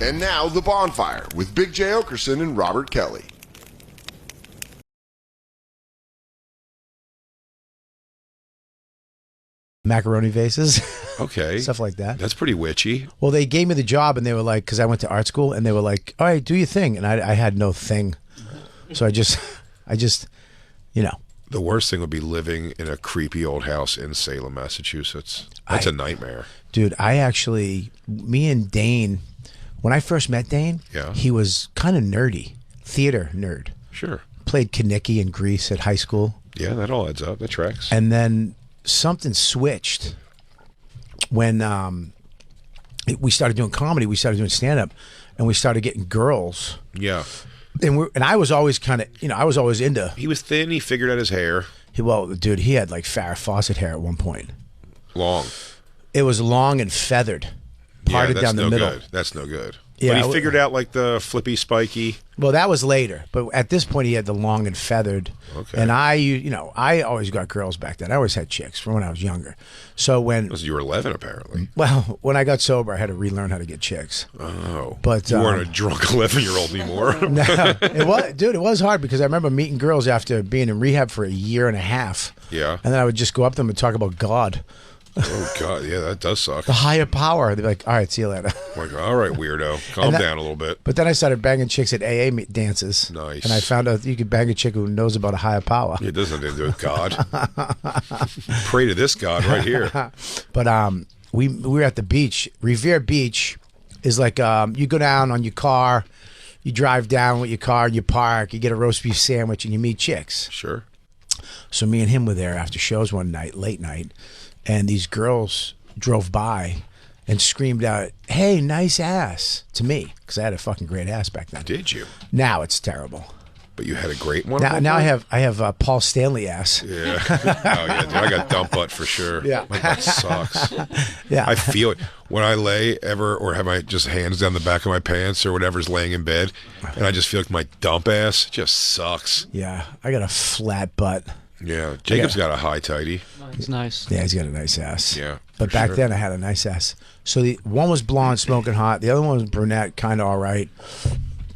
And now, The Bonfire with Big J. Oakerson and Robert Kelly. Macaroni vases. Okay. Stuff like that. That's pretty witchy. Well, they gave me the job, and they were like, because I went to art school, and they were like, all right, do your thing. And I had no thing. So I just, you know. The worst thing would be living in a creepy old house in Salem, Massachusetts. That's a nightmare. Dude, me and Dane, when I first met Dane, he was kind of nerdy. Theater nerd. Sure. Played Kaniki in Greece at high school. Yeah, that all adds up. That tracks. And then something switched when we started doing comedy. We started doing stand-up, and we started getting girls. Yeah. And I was always kind of, I was always into. He was thin. He figured out his hair. Dude, he had like Farrah Fawcett hair at one point. Long. It was long and feathered, parted down the middle. Good. That's no good. Yeah, but he figured out like the flippy, spiky. Well, that was later. But at this point, he had the long and feathered. Okay. And I always got girls back then. I always had chicks from when I was younger. So you were 11, apparently. Well, when I got sober, I had to relearn how to get chicks. Oh. But you weren't a drunk 11-year-old anymore. No, it was hard because I remember meeting girls after being in rehab for a year and a half. Yeah. And then I would just go up to them and talk about God. Oh, God. Yeah, that does suck. The higher power. They'd be like, all right, see you later. Like, all right, weirdo. Calm down a little bit. But then I started banging chicks at AA dances. Nice. And I found out you could bang a chick who knows about a higher power. It doesn't have to do with God. Pray to this God right here. But we were at the beach. Revere Beach is like you go down on your car, you drive down with your car, you park, you get a roast beef sandwich, and you meet chicks. Sure. So me and him were there after shows one night, late night, and these girls drove by and screamed out, "Hey, nice ass," to me, because I had a fucking great ass back then. Did you? Now it's terrible. But you had a great one? Now I have Paul Stanley ass. Yeah. Oh, yeah, dude. I got dump butt for sure. Yeah. My butt sucks. Yeah. I feel it. When I lay or have my just hands down the back of my pants or whatever's laying in bed, and I just feel like my dump ass just sucks. Yeah. I got a flat butt. Yeah. Jacob's got a high tighty. He's nice. Yeah, he's got a nice ass. Yeah. But back then I had a nice ass. So the one was blonde, smoking hot. The other one was brunette, kind of all right.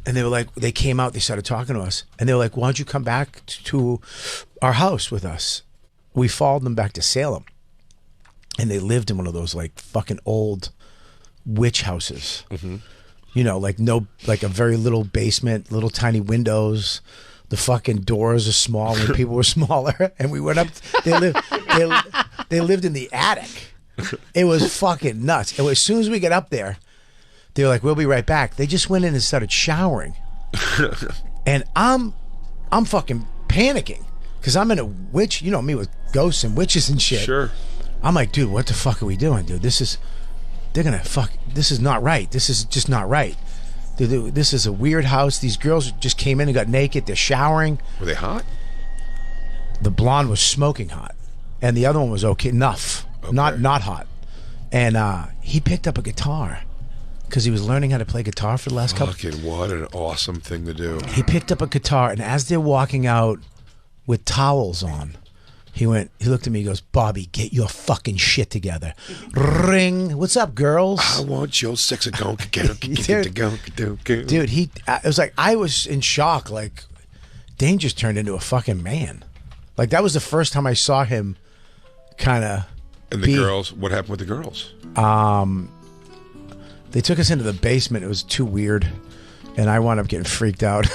And they were like, they came out, they started talking to us. And they were like, why don't you come back to our house with us? We followed them back to Salem. And they lived in one of those like fucking old witch houses. Mm-hmm. Like a very little basement, little tiny windows. The fucking doors are small when people were smaller. And we went up, they lived in the attic. It was fucking nuts. And as soon as we get up there, they were like, we'll be right back. They just went in and started showering. And I'm fucking panicking because I'm in a witch, you know me with ghosts and witches and shit. Sure. I'm like, dude, what the fuck are we doing, dude? This is not right. This is just not right. Dude, this is a weird house. These girls just came in and got naked. They're showering. Were they hot? The blonde was smoking hot. And the other one was okay, enough. Okay. Not hot. And he picked up a guitar. Because he was learning how to play guitar for the last couple. Fucking what an awesome thing to do. He picked up a guitar, and as they're walking out with towels on, he looked at me, he goes, "Bobby, get your fucking shit together." Ring. What's up, girls? I want your sexy gonk. Dude, it was like, I was in shock. Like, Dane just turned into a fucking man. Like, that was the first time I saw him kind of. And the girls, what happened with the girls? They took us into the basement. It was too weird. And I wound up getting freaked out.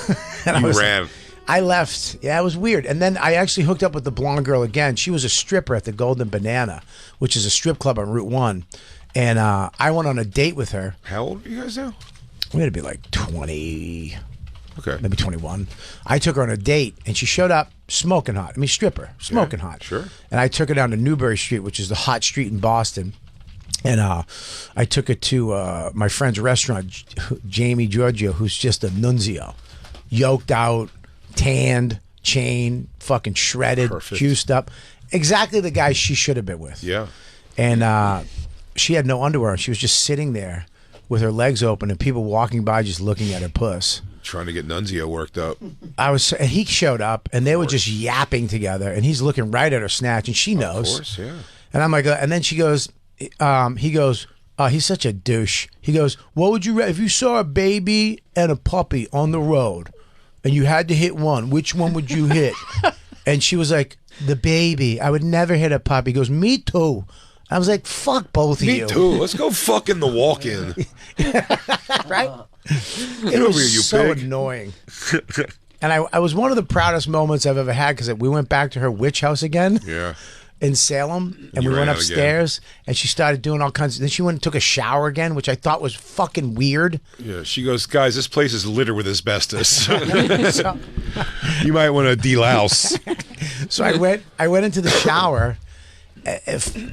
And You ran. I left. Yeah, it was weird. And then I actually hooked up with the blonde girl again. She was a stripper at the Golden Banana, which is a strip club on Route 1. And I went on a date with her. How old are you guys now? We had to be like 20, okay, maybe 21. I took her on a date, and she showed up smoking hot. I mean, stripper, smoking hot. Sure. And I took her down to Newbury Street, which is the hot street in Boston. And I took her to my friend's restaurant, Jamie Giorgio, who's just a nunzio. Yoked out, tanned, chain, fucking shredded, Perfect. Juiced up. Exactly the guy she should have been with. Yeah. And she had no underwear. She was just sitting there with her legs open and people walking by just looking at her puss. Trying to get Nunzio worked up. And he showed up and they were just yapping together and he's looking right at her snatch and she knows. Of course, yeah. And I'm like, and then she goes, he goes, He's such a douche. He goes, what would you if you saw a baby and a puppy on the road and you had to hit one, which one would you hit? And she was like, the baby. I would never hit a puppy. He goes, me too. I was like, fuck both of you. Me too. Let's go fuck in the walk-in. Right? Get It over was here, you so pig. annoying. And I was one of the proudest moments I've ever had because we went back to her witch house again. Yeah. In Salem, and You we ran went out upstairs, and she started doing all kinds. Then she went and took a shower again, which I thought was fucking weird. Yeah. She goes, guys, this place is littered with asbestos. So, You might want to delouse. so I went into the shower.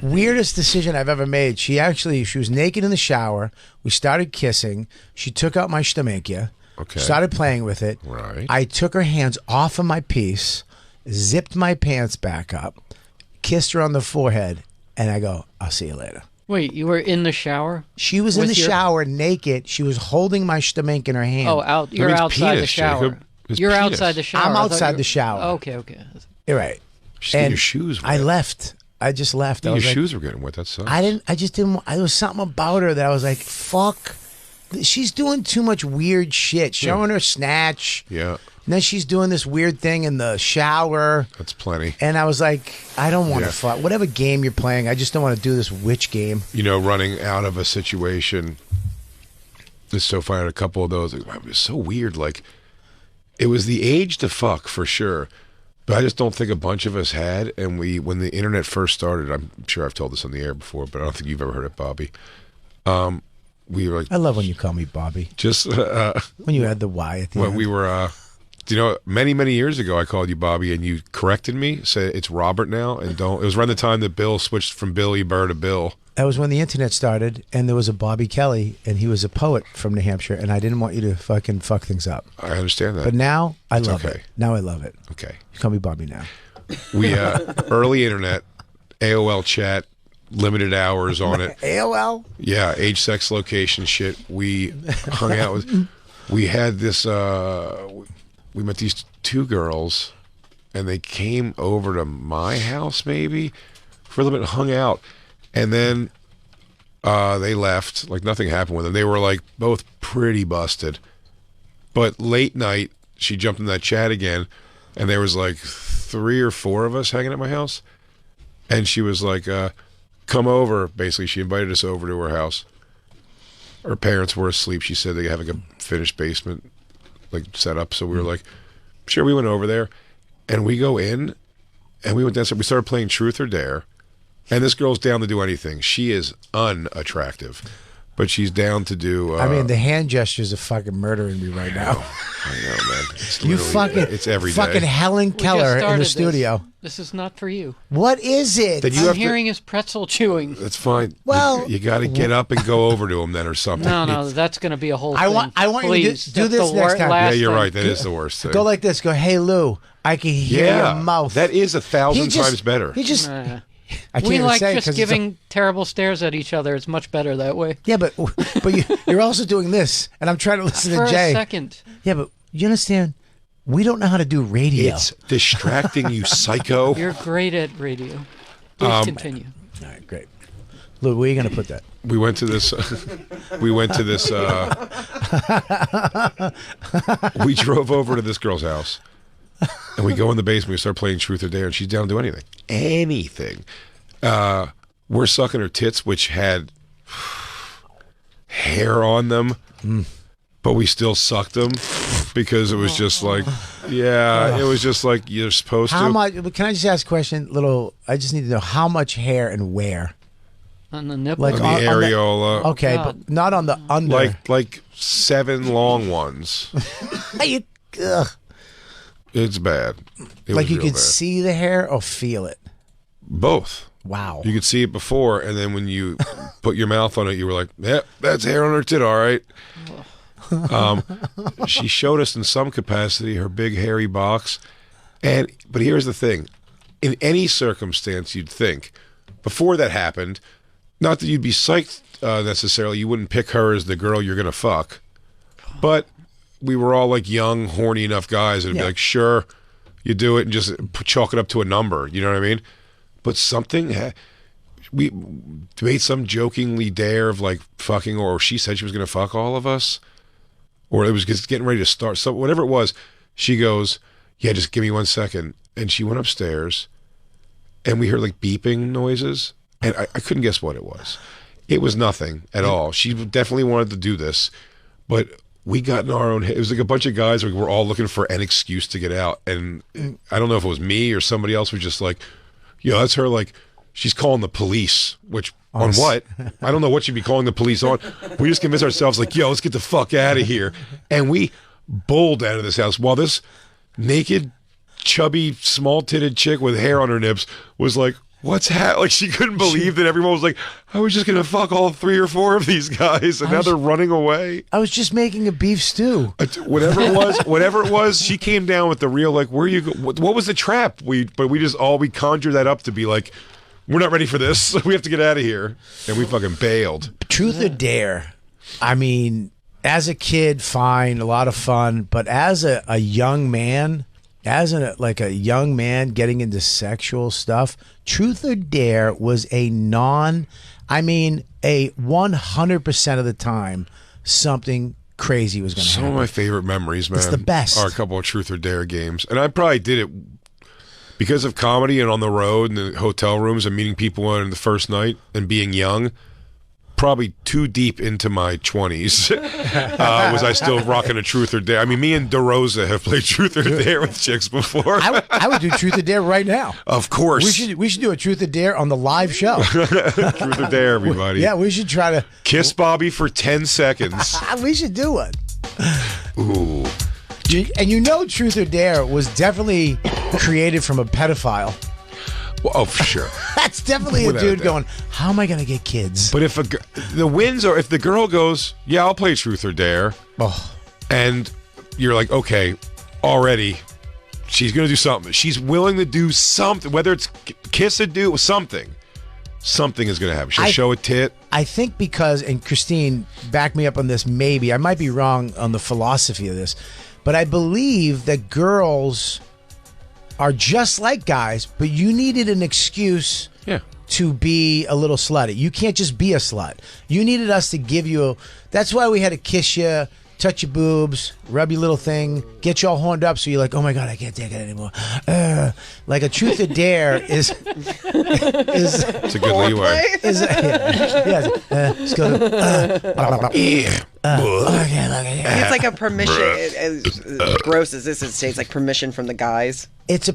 Weirdest decision I've ever made. She was naked in the shower. We started kissing. She took out my stomakia. Okay. Started playing with it. Right. I took her hands off of my piece, zipped my pants back up, kissed her on the forehead, and I go, I'll see you later. Wait, you were in the shower? She was in the shower naked. She was holding my stomach in her hand. Oh, you're means outside the penis, shower. Jacob. It's You're penis. outside the shower. I'm I thought outside you were- the shower. Okay. You're right. Just get your shoes wet. I left. I just left. I Your was like, shoes were getting wet. That sucks. I just didn't. There was something about her that I was like, fuck. She's doing too much weird shit. Showing her snatch. Yeah. And then she's doing this weird thing in the shower. That's plenty. And I was like, I don't want to Yeah. fuck. Whatever game you're playing, I just don't want to do this witch game. You know, running out of a situation. It's so funny. I had a couple of those. It was so weird. Like, it was the age to fuck for sure. But I just don't think a bunch of us had. And when the internet first started, I'm sure I've told this on the air before, but I don't think you've ever heard it, Bobby. We were like, I love when you call me Bobby. just When you add the Y at the when end. we were, you know, many years ago, I called you Bobby, and you corrected me, said it's Robert now, and don't. It was around the time that Bill switched from Billy Burr to Bill. That was when the internet started, and there was a Bobby Kelly, and he was a poet from New Hampshire, and I didn't want you to fucking fuck things up. I understand that. But now I love okay. it. Now I love it. Okay. You call me Bobby now. We early internet, AOL chat, limited hours on it. AOL? Yeah, age, sex, location shit. We hung out with. We had this. We met these two girls, and they came over to my house maybe for a little bit, and hung out, and then they left. Like nothing happened with them. They were like both pretty busted. But late night, she jumped in that chat again, and there was like 3 or 4 of us hanging at my house, and she was like, come over. Basically, she invited us over to her house. Her parents were asleep. She said they have like a finished basement like set up, so we were like, sure. We went over there, and we go in, and we went downstairs. We started playing Truth or Dare, and this girl's down to do anything. She is unattractive, but she's down to do. I mean, the hand gestures are fucking murdering me right now. I know, man. It's You literally- fucking, it's every day. fucking Helen We just Keller in started the this. studio. This is not for you. What is it? Then you I'm have to- hearing his pretzel chewing. That's fine. Well- you got to get up and go over to him then, or something. No, that's going to be a whole I thing. want you to Please, do that's this the next time. Yeah, last you're thing. right. That is the worst thing. Go like this. Go, hey, Lou, I can hear yeah, your mouth. that is 1,000 He just- times better. He just, Nah. I can't We even like say it just 'cause it's giving terrible stares at each other. It's much better that way. yeah, but you're also doing this, and I'm trying to listen For to a Jay. second. Yeah, but you understand? We don't know how to do radio. It's distracting, you psycho. You're great at radio. Please continue. All right, great. Lou, where are you going to put that? We went to this. We went to this. We drove over to this girl's house, and we go in the basement. We start playing Truth or Dare, and she's down to do anything. Anything. We're sucking her tits, which had hair on them, but we still sucked them because it was just like, yeah, it was just like you're supposed How to. much? Can I just ask a question? I just need to know how much hair and where. On the nipple. Like On the on the- areola, Okay, God. but not on the under. like 7 long ones. You- ugh. It's bad. It Like was you real could bad. see the hair or feel it. Both. Wow. You could see it before, and then when you put your mouth on it, you were like, "Yeah, that's hair on her tit, all right." She showed us in some capacity her big hairy box, but here's the thing: in any circumstance, you'd think before that happened, not that you'd be psyched necessarily, you wouldn't pick her as the girl you're gonna fuck, but we were all like young, horny enough guys, and be Yeah. like, "Sure, you do it," and just chalk it up to a number. You know what I mean? But something, we made some jokingly dare of like fucking, or she said she was going to fuck all of us, or it was just getting ready to start. So whatever it was, she goes, yeah, just give me 1 second. And she went upstairs and we heard like beeping noises and I couldn't guess what it was. It was nothing at all. She definitely wanted to do this, but we got in our own head. It was like a bunch of guys. We were all looking for an excuse to get out. And I don't know if it was me or somebody else was just like, yo, that's her. Like, she's calling the police, which on what? I don't know what she'd be calling the police on. We just convinced ourselves like, yo, let's get the fuck out of here. And we bowled out of this house while this naked, chubby, small-titted chick with hair on her nips was like, what's happening? Like, she couldn't believe that everyone was like, I was just going to fuck all 3 or 4 of these guys, and now they're running away. I was just making a beef stew. Whatever it was, she came down with the real, like, where you go? What was the trap? We conjured that up to be like, we're not ready for this. We have to get out of here. And we fucking bailed. Truth or dare? I mean, as a kid, fine, a lot of fun. But as a young man, a young man getting into sexual stuff, truth or dare was a 100% of the time, something crazy was going to happen. Some of my favorite memories, man. It's the best. Are a couple of truth or dare games. And I probably did it because of comedy and on the road and the hotel rooms and meeting people on the first night and being young. Probably too deep into my 20s was I still rocking a truth or dare. I mean, me and DeRosa have played truth or dare with chicks before. I would do truth or dare right now. Of course. We should do a truth or dare on the live show. Truth or dare, everybody. Yeah, we should try to kiss Bobby for 10 seconds. We should do it. Ooh. And truth or dare was definitely created from a pedophile. Well, oh, for sure. That's definitely a dude going, how am I going to get kids? But if the wins are, if the girl goes, yeah, I'll play truth or dare, and you're like, okay, already, she's going to do something. She's willing to do something, whether it's kiss or do something. Something is going to happen. She'll show a tit. I think because, and Christine, back me up on this, maybe. I might be wrong on the philosophy of this, but I believe that girls are just like guys, but you needed an excuse to be a little slutty. You can't just be a slut. You needed us to give you that's why we had to kiss you, touch your boobs, rub your little thing, get you all horned up so you're like, oh my God, I can't take it anymore. Like a truth or dare is it's a good leeway. Let's go to, it's like a permission. As gross as this is, states like permission from the guys. It's a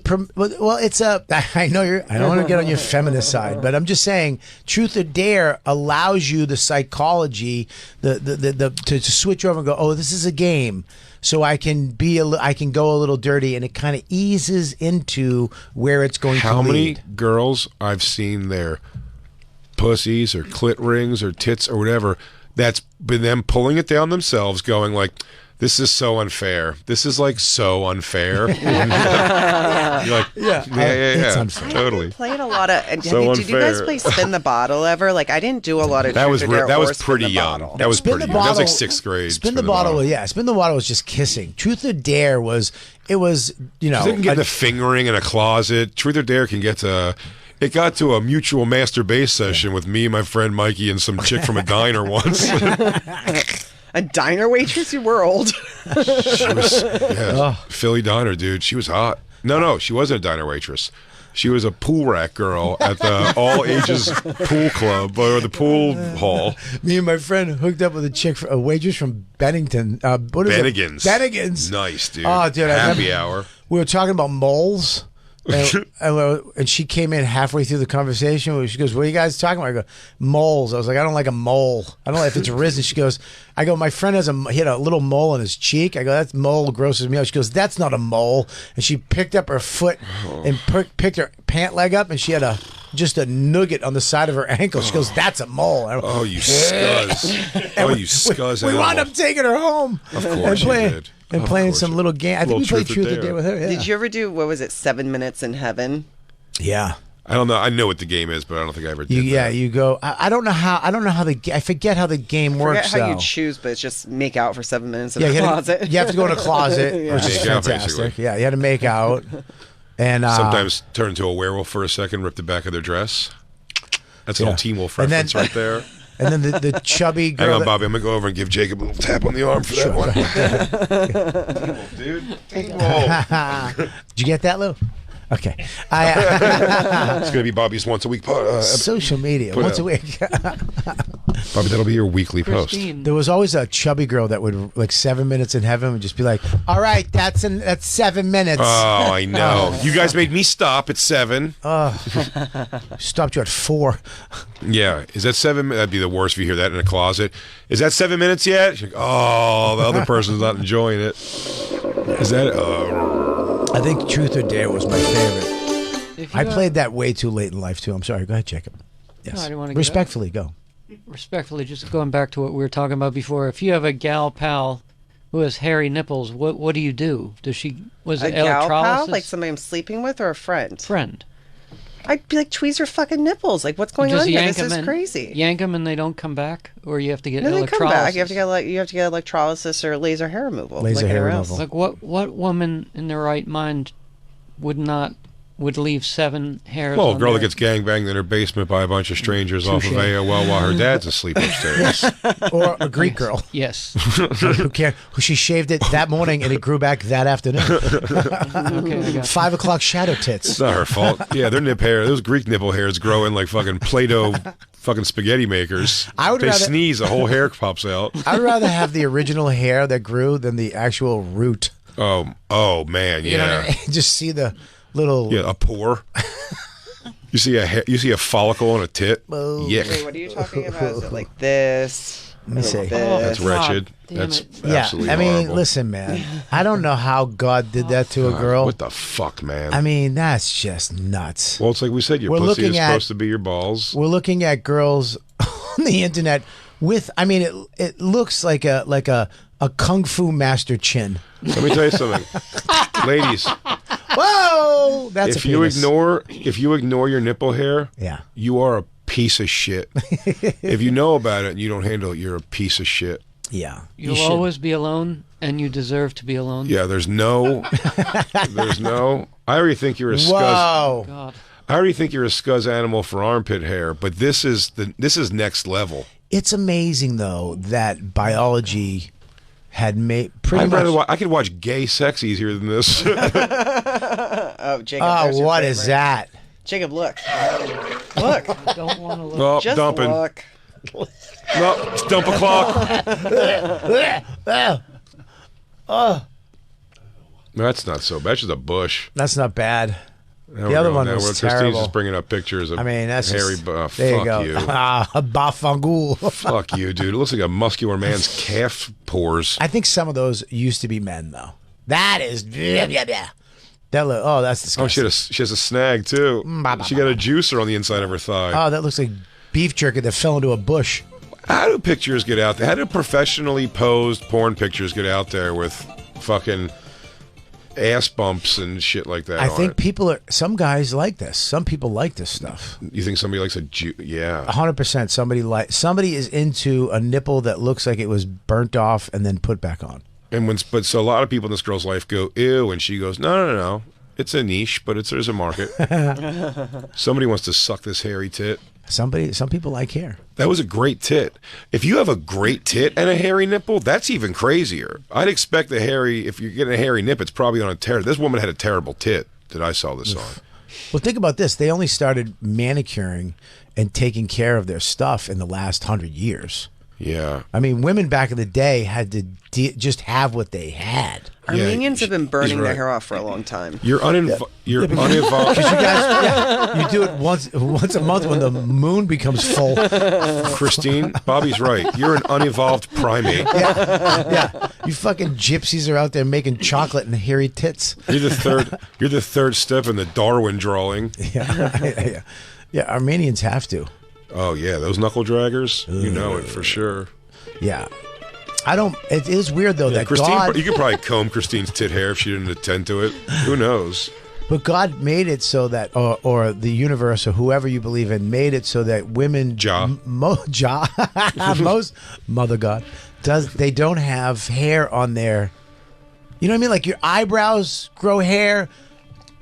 I know I don't want to get on your feminist side, but I'm just saying, truth or dare allows you the psychology, to switch over and go, oh, this is a game, so I can go a little dirty, and it kind of eases into where it's going to lead. How many girls I've seen their pussies or clit rings or tits or whatever, that's been them pulling it down themselves, going like, this is so unfair. This is like so unfair. You're like, yeah, it's unfair. Totally. I played a lot of. Did you guys play Spin the Bottle ever? Like, I didn't do a lot of. That was pretty young. That was pretty young. That was like 6th grade. Spin the bottle. Yeah, Spin the Bottle was just kissing. Truth or dare was you can get the fingering in a closet. Truth or dare can get to. It got to a mutual masturbation session with me, my friend Mikey, and some chick from a diner once. A diner waitress? You were old. She was, Philly diner, dude. She was hot. No, she wasn't a diner waitress. She was a pool rack girl at the all ages pool club or the pool hall. Me and my friend hooked up with a waitress from Bennington. Bennigan's. Bennigan's. Nice, dude. Oh, dude. Happy hour. We were talking about moles. And she came in halfway through the conversation. She goes, what are you guys talking about? I go, moles. I was like, I don't like a mole. I don't know if it's risen. She goes, my friend he had a little mole on his cheek. I go, that mole grosses me out. She goes, that's not a mole. And she picked up her foot and picked her pant leg up, and she had just a nugget on the side of her ankle. She goes, that's a mole. Oh, you scuzz. Oh, you scuzz. We wound up taking her home. Of course you did. And playing some little game. I think we played Truth or Dare with her. Yeah. Did you ever do, 7 Minutes in Heaven? Yeah. I don't know. I know what the game is, but I don't think I ever did. Yeah, you go. I don't know how. I forget how the game works. I forget how you choose, but it's just make out for 7 minutes in a closet. You have to go in a closet, which is fantastic. Yeah, you had to make out, and sometimes turn into a werewolf for a second, rip the back of their dress. That's an old Teen Wolf And then- reference right there. And then the chubby Hang girl. on, that- Bobby. I'm gonna go over and give Jacob a little tap on the arm for that one. Teen Wolf, dude. Teen Wolf. Did you get that, Lou? Okay. It's gonna be Bobby's once a week. Social media Put once out. a week. Bobby, that'll be your weekly post. Christine. There was always a chubby girl that would like 7 minutes in heaven would just be like, "All right, that's 7 minutes." Oh, I know. You guys made me stop at 7. Stopped you at 4. Yeah, is that 7? That'd be the worst if you hear that in a closet. Is that 7 minutes yet? You're like, oh, the other person's not enjoying it. Is that? I think Truth or Dare was my favorite. If you I have- played that way too late in life too. I'm sorry. Go ahead, Jacob. Yes. No, I didn't wanna get Respectfully, go. Respectfully, just going back to what we were talking about before, if you have a gal pal who has hairy nipples, what do you do? Does she was A it gal pal, electrolysis? like somebody I'm sleeping with, or a friend? friend. I'd be like, tweeze her fucking nipples. Like, what's going Just on here? yank This is 'em in, crazy. Yank them and they don't come back, or you have to get No, they electrolysis. come back. You have to get electrolysis or laser hair removal. Laser like hair anyone else. removal. Like what woman in their right mind would leave 7 hairs? Well, a on girl that their- gets gangbanged in her basement by a bunch of strangers off of AOL while her dad's asleep upstairs. Or a Greek girl Yes. who she shaved it that morning and it grew back that afternoon. Okay, I got 5 o'clock shadow It's tits. not her fault. Yeah, their nip hair, those Greek nipple hairs grow in like fucking Play-Doh fucking spaghetti makers. I would they rather- sneeze, a whole hair pops out. I'd rather have the original hair that grew than the actual root. Oh man, yeah. You know what I mean? Just see the little. Yeah, a pore. You see a follicle on a tit. Oh. Yick. Wait, what are you talking about? Is it like this? Let me see. Like Oh, That's this? wretched. damn That's it. Yeah, absolutely I mean, horrible. listen, man. I don't know how God did that to a girl. What the fuck, man? I mean, that's just nuts. well, it's like we said, your We're pussy looking is at- supposed to be your balls. We're looking at girls on the internet with. I mean, it looks like a kung fu master chin. Let me tell you something, ladies. Whoa, that's If a you penis. ignore your nipple hair, Yeah. you are a piece of shit. If you know about it and you don't handle it, you're a piece of shit. Yeah, You'll should. always be alone, and you deserve to be alone. Yeah, there's no. I already think you're a scuzz. Whoa. God. I already think you're a scuzz animal for armpit hair, but this is next level. It's amazing though that biology had made pretty much. I could watch gay sex easier than this. Oh, Jacob. there's Oh, your what is favorite. that? Jacob, look. Look. Don't want to look. Oh, Just dumping. look. No, it's dump o'clock. That's not so bad. That's just a bush. That's not bad. There The we other go. one Now was Christine's terrible. just bringing up pictures of I mean, that's hairy. just, Fuck there you go. you. Bafangul. Fuck you, dude. It looks like a muscular man's calf pores. I think some of those used to be men though. That is. That look. Oh, that's Oh, disgusting. she has a snag too. She got a juicer on the inside of her thigh. Oh, that looks like beef jerky that fell into a bush. How do pictures get out there? How do professionally posed porn pictures get out there with fucking ass bumps and shit like that? I on think it? people are. Some guys like this. Some people like this stuff. You think somebody likes yeah. 100%. Somebody is into a nipple that looks like it was burnt off and then put back on. And so a lot of people in this girl's life go ew, and she goes no. It's a niche, but there's a market. Somebody wants to suck this hairy tit. Some people like hair. That was a great tit. If you have a great tit and a hairy nipple, that's even crazier. I'd expect if you're getting a hairy nip, it's probably on a tear. This woman had a terrible tit that I saw this on. Well, think about this. They only started manicuring and taking care of their stuff in the last 100 years. Yeah. I mean, women back in the day had to just have what they had. Armenians have been burning he's their right. hair off for a long time. You're uninvolved. You guys, you do it once a month when the moon becomes full. Christine, Bobby's right. You're an unevolved primate. Yeah, you fucking gypsies are out there making chocolate and hairy tits. You're the third step in the Darwin drawing. Yeah. Armenians have to. Oh yeah, those knuckle draggers. You know it for sure. Yeah. I don't. It is weird though that Christine, God. you could probably comb Christine's tit hair if she didn't attend to it. Who knows? But God made it so that, or the universe, or whoever you believe in, made it so that women, most Mother God, they don't have hair on their, you know what I mean? Like your eyebrows grow hair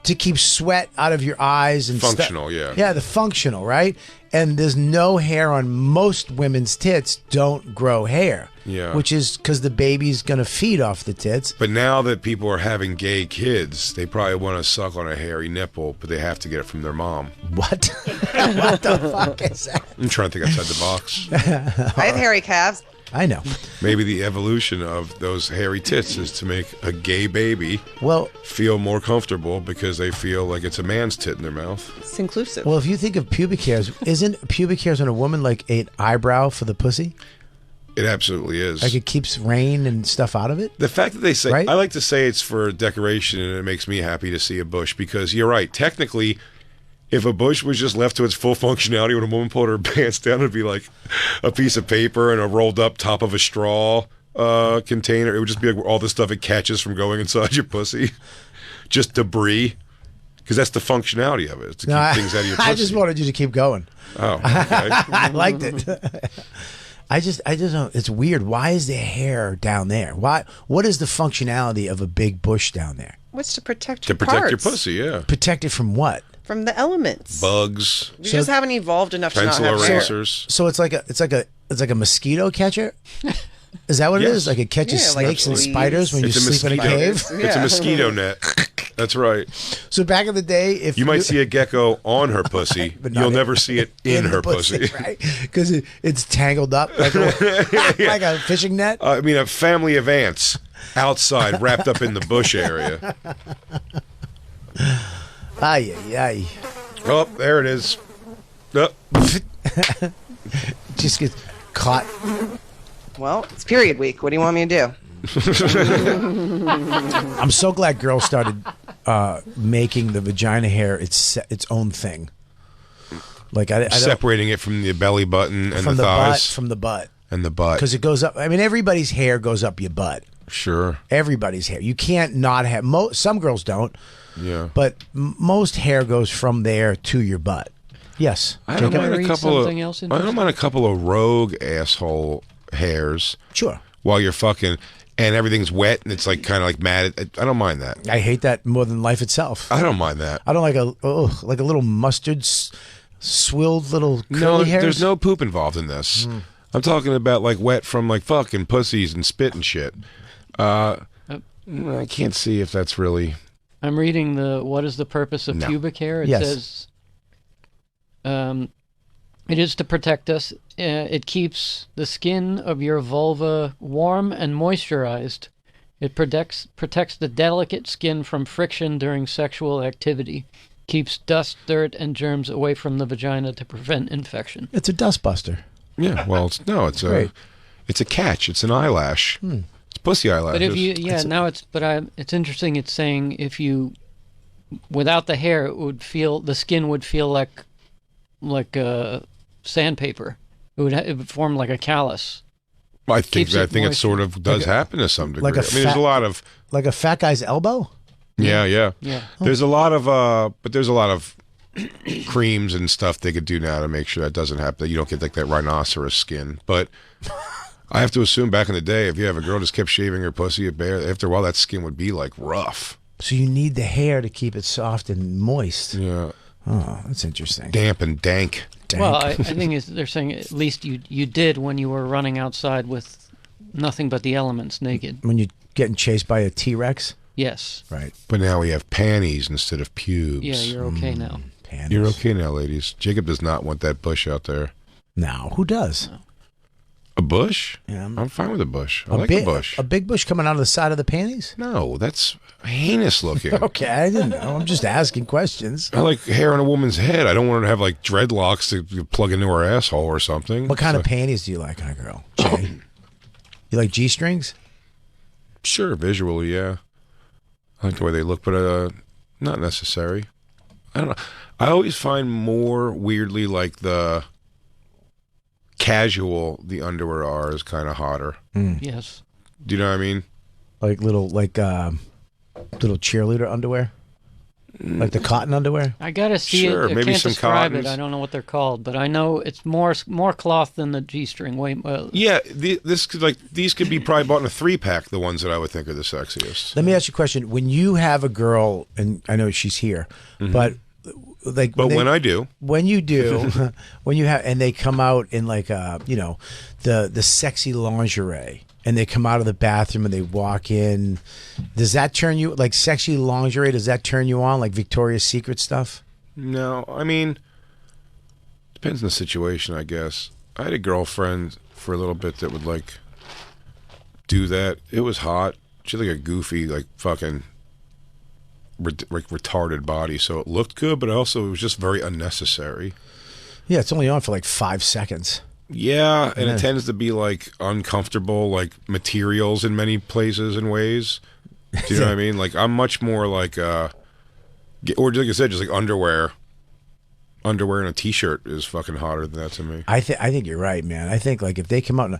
to keep sweat out of your eyes and Functional, yeah. Yeah, the functional, right? And there's no hair on most women's tits. Don't grow hair. Yeah. Which is because the baby's gonna feed off the tits. But now that people are having gay kids, they probably want to suck on a hairy nipple, but they have to get it from their mom. What? What the fuck is that? I'm trying to think outside the box. I have hairy calves. I know. Maybe the evolution of those hairy tits is to make a gay baby Well, feel more comfortable because they feel like it's a man's tit in their mouth. It's inclusive. if you think of pubic hairs, isn't pubic hairs on a woman like an eyebrow for the pussy? It absolutely is. Like it keeps rain and stuff out of it? The fact that they say, Right? I like to say it's for decoration, and it makes me happy to see a bush because you're right. Technically, if a bush was just left to its full functionality when a woman pulled her pants down, it'd be like a piece of paper and a rolled up top of a straw container. It would just be like all the stuff it catches from going inside your pussy. Just debris. Because that's the functionality of it. It's to keep things out of your pussy. I just wanted you to keep going. Oh, okay. I liked it. I just don't. It's weird. Why is there hair down there? Why? What is the functionality of a big bush down there? What's to protect To your protect your parts pussy, yeah. Protected from what? from the elements. Bugs, We just haven't evolved enough to not pencil have hair. erasers. So it's like a mosquito catcher. Is that what it Yes. is? Like it catches Yeah, like snakes and fleas. spiders when you It's a sleep in a mosquito. cave. It's a mosquito net. That's right. So back in the day, if You might see a gecko on her pussy, But not you'll in- never see it in the her pussy. right? Because it's tangled up like like a fishing net. I mean, a family of ants outside, wrapped up in the bush area. Ay, ay, ay. Oh, there it is. Oh, Just gets caught. Well, it's period week. What do you want me to do? I'm so glad girls started making the vagina hair its own thing. Like I don't, separating it from the belly button and from the the butt, thighs from the butt, and the butt. because it goes up. I mean, everybody's hair goes up your butt. Sure. Everybody's hair. You can't not have. Some girls don't, Yeah. but most hair goes from there to your butt. Yes, I don't Jacob? mind a read couple of. something else I don't interesting? mind a couple of rogue asshole hairs Sure. while you're fucking, and everything's wet and it's like kind of like matted. I don't mind that. I hate that more than life itself. I don't mind that. I don't like a little mustard swilled little curly No, hairs. there's no poop involved in this. I'm talking about like wet from like fucking pussies and spit and shit. I can't see if that's really. I'm reading what is the purpose of No. pubic hair? It Yes. says, it is to protect us. It keeps the skin of your vulva warm and moisturized. It protects the delicate skin from friction during sexual activity. Keeps dust, dirt, and germs away from the vagina to prevent infection. It's a dust buster. Yeah, well, it's Great. it's a catch. It's an eyelash. It's pussy eyelashes. But if you, it's interesting. It's saying if you, without the hair, the skin would feel like sandpaper. It would form like a callus. I think keeps it it sort moist. of does happen to some degree. like a I mean, there's fat- a lot of Like a fat guy's elbow? yeah. Yeah. There's a lot of but there's a lot of creams and stuff they could do now to make sure that doesn't happen. That you don't get like that rhinoceros skin. But I have to assume back in the day, if you have a girl just kept shaving her pussy after a while, that skin would be like rough. So you need the hair to keep it soft and moist. Yeah, Oh, that's interesting. damp and dank. Dank. Well, I think they're saying at least you did when you were running outside with nothing but the elements naked. When you're getting chased by a T-Rex? Yes. Right. But now we have panties instead of pubes. Yeah, you're okay now. Panties. You're okay now, ladies. Jacob does not want that bush out there. No, who does? A bush? Yeah. I'm fine with a bush. I like a bush. A big bush coming out of the side of the panties? No, that's heinous looking. Okay, I didn't know. I'm just asking questions. I like hair on a woman's head. I don't want her to have like dreadlocks to plug into her asshole or something. What kind of So- panties do you like on a girl, Jay? You like G-strings? Sure, visually, yeah. I like the way they look, but not necessary. I don't know. I always find more weirdly like the casual the underwear are is kind of hotter. Yes. Do you know what I mean? Like little cheerleader underwear? Like the cotton underwear? I gotta see Sure, it. I maybe can't some describe cottons. it. I don't know what they're called, but I know it's more cloth than the G-string. Way Yeah, these could be probably bought in a 3-pack. The ones that I would think are the sexiest. Let me ask you a question. When you have a girl, and I know she's here, but like, But when I do, when you do, when you have, and they come out in like the sexy lingerie, and they come out of the bathroom and they walk in, does that turn you, like sexy lingerie? Does that turn you on, like Victoria's Secret stuff? no. I mean, depends on the situation, I guess. I had a girlfriend for a little bit that would like do that. It was hot. She had like a goofy, like fucking retarded body, so it looked good, but also it was just very unnecessary. Yeah, it's only on for like 5 seconds. Yeah, and it tends to be like uncomfortable, like materials in many places and ways. Do you know what I mean? Like I'm much more like, or like I said, just like underwear and a t-shirt is fucking hotter than that to me. I think you're right, man. I think like if they come out in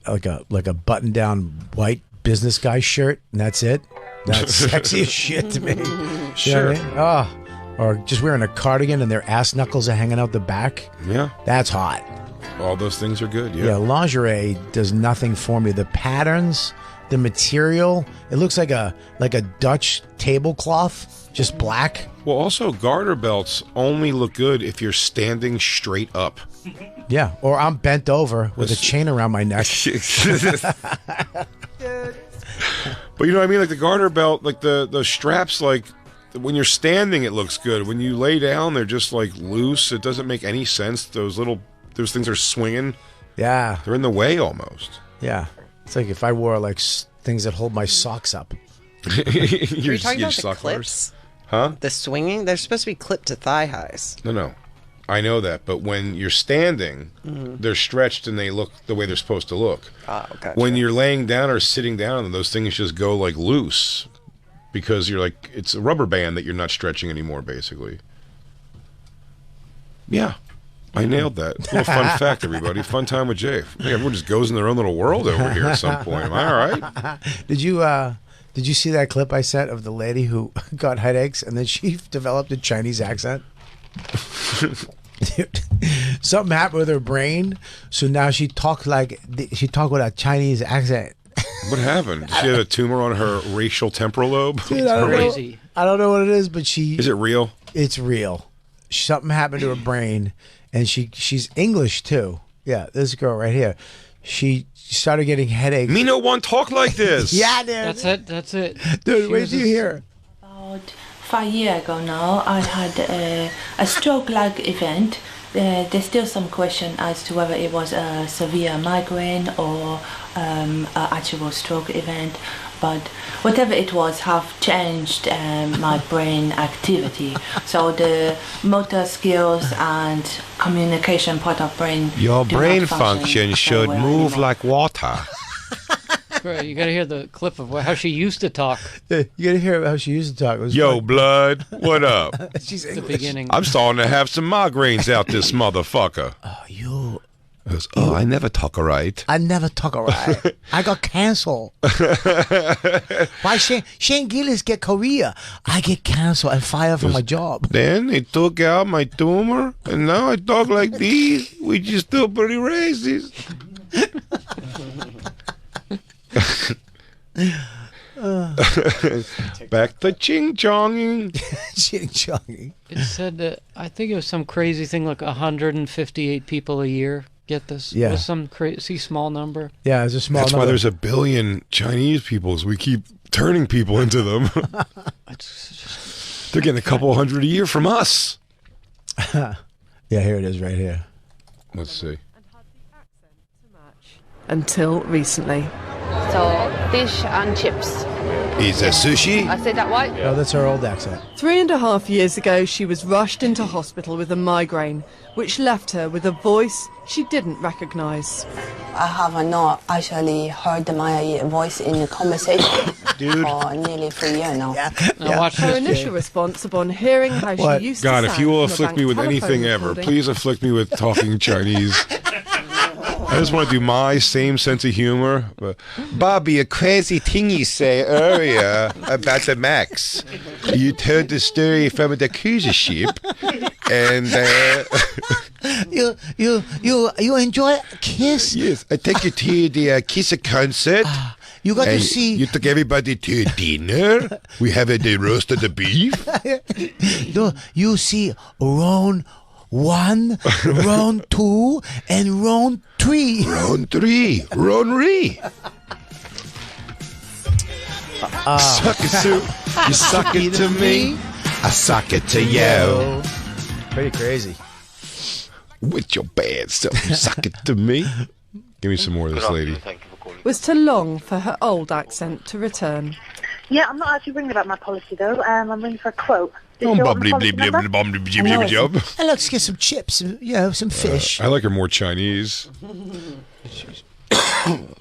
like a button down white business guy shirt and that's it, that's sexy as shit to me. Sure. You know what I mean? Or just wearing a cardigan and their ass knuckles are hanging out the back. Yeah, that's hot. all those things are good. Yeah, lingerie does nothing for me. The patterns, the material, it looks like a Dutch tablecloth, just black. Well, also garter belts only look good if you're standing straight up. Yeah, or I'm bent over with a chain around my neck. But you know what I mean? Like the garter belt, like the straps, like when you're standing, it looks good. When you lay down, they're just like loose. It doesn't make any sense. Those things are swinging. Yeah. They're in the way almost. Yeah. It's like if I wore like things that hold my socks up. Are you talking about the clips? Huh? The swinging? They're supposed to be clipped to thigh highs. No. I know that, but when you're standing, they're stretched and they look the way they're supposed to look. Oh, okay. When you're laying down or sitting down, those things just go like loose because you're like, it's a rubber band that you're not stretching anymore, basically. Yeah, I nailed that. A little fun fact, everybody. Fun time with Jay. I think everyone just goes in their own little world over here at some point. Am I all right? Did you see that clip I sent of the lady who got headaches and then she developed a Chinese accent? Something happened with her brain, so now she talks with a Chinese accent. What happened? She had a tumor on her racial temporal lobe. Dude, I don't know what it is, but Is it real? It's real. Something happened to her brain, and she's English too. Yeah, this girl right here. She started getting headaches. Me no one talk like this. Yeah, dude. That's it. Dude, wait till you hear. About 5 years ago now, I had a stroke-like event. There's still some question as to whether it was a severe migraine or an actual stroke event, but whatever it was have changed my brain activity. So the motor skills and communication part of brain Your do brain not function should well move anymore. like water. Right, you got to hear the clip of how she used to talk. You gotta hear how she used to talk. It was Yo, fun. blood, what up? She's The English. beginning. I'm starting to have some migraines out this motherfucker. You. I never talk right. I never talk alright. I got canceled. Why Shane Gillis get Korea? I get canceled and fired from my job. Then they took out my tumor, and now I talk like this, which is still pretty racist. Back to ching-chonging. Ching-chonging. It said that I think it was some crazy thing like 158 people a year get this. Yeah. It was some crazy small number. Yeah, it's a small That's number. why there's a billion Chinese people, so we keep turning people into them. They're getting a couple hundred a year from us. Yeah, here it is right here. Let's see. Until recently. So, fish and chips. Is that sushi? I said that right? Oh, that's her old accent. 3.5 years ago, she was rushed into hospital with a migraine, which left her with a voice she didn't recognise. I have not actually heard my voice in a conversation for nearly 3 years now. Now watch Her this. initial response upon hearing how What? she used God, to if sound you will from a afflict me bank with telephone anything ever, recording. please afflict me with talking Chinese. I just want to do my same sense of humor. But Bobby, a crazy thing you say earlier about the Max. You told the story from the cruise ship, and You enjoy Kiss? yes, I take you to the Kisser concert. You got Hey, to see. you took everybody to dinner. We have a roast of the beef. No, you see round 1, round 2, and round 3. Round 3. Round re. Suck it to you. Suck it to me. I suck it to you. Pretty crazy. With your bad self, you suck it to me. Give me some more of this lady. Was to long for her old accent to return. Yeah, I'm not actually ringing about my policy though. I'm ringing for a quote. Oh, Let's get some chips, some fish. I like her more Chinese.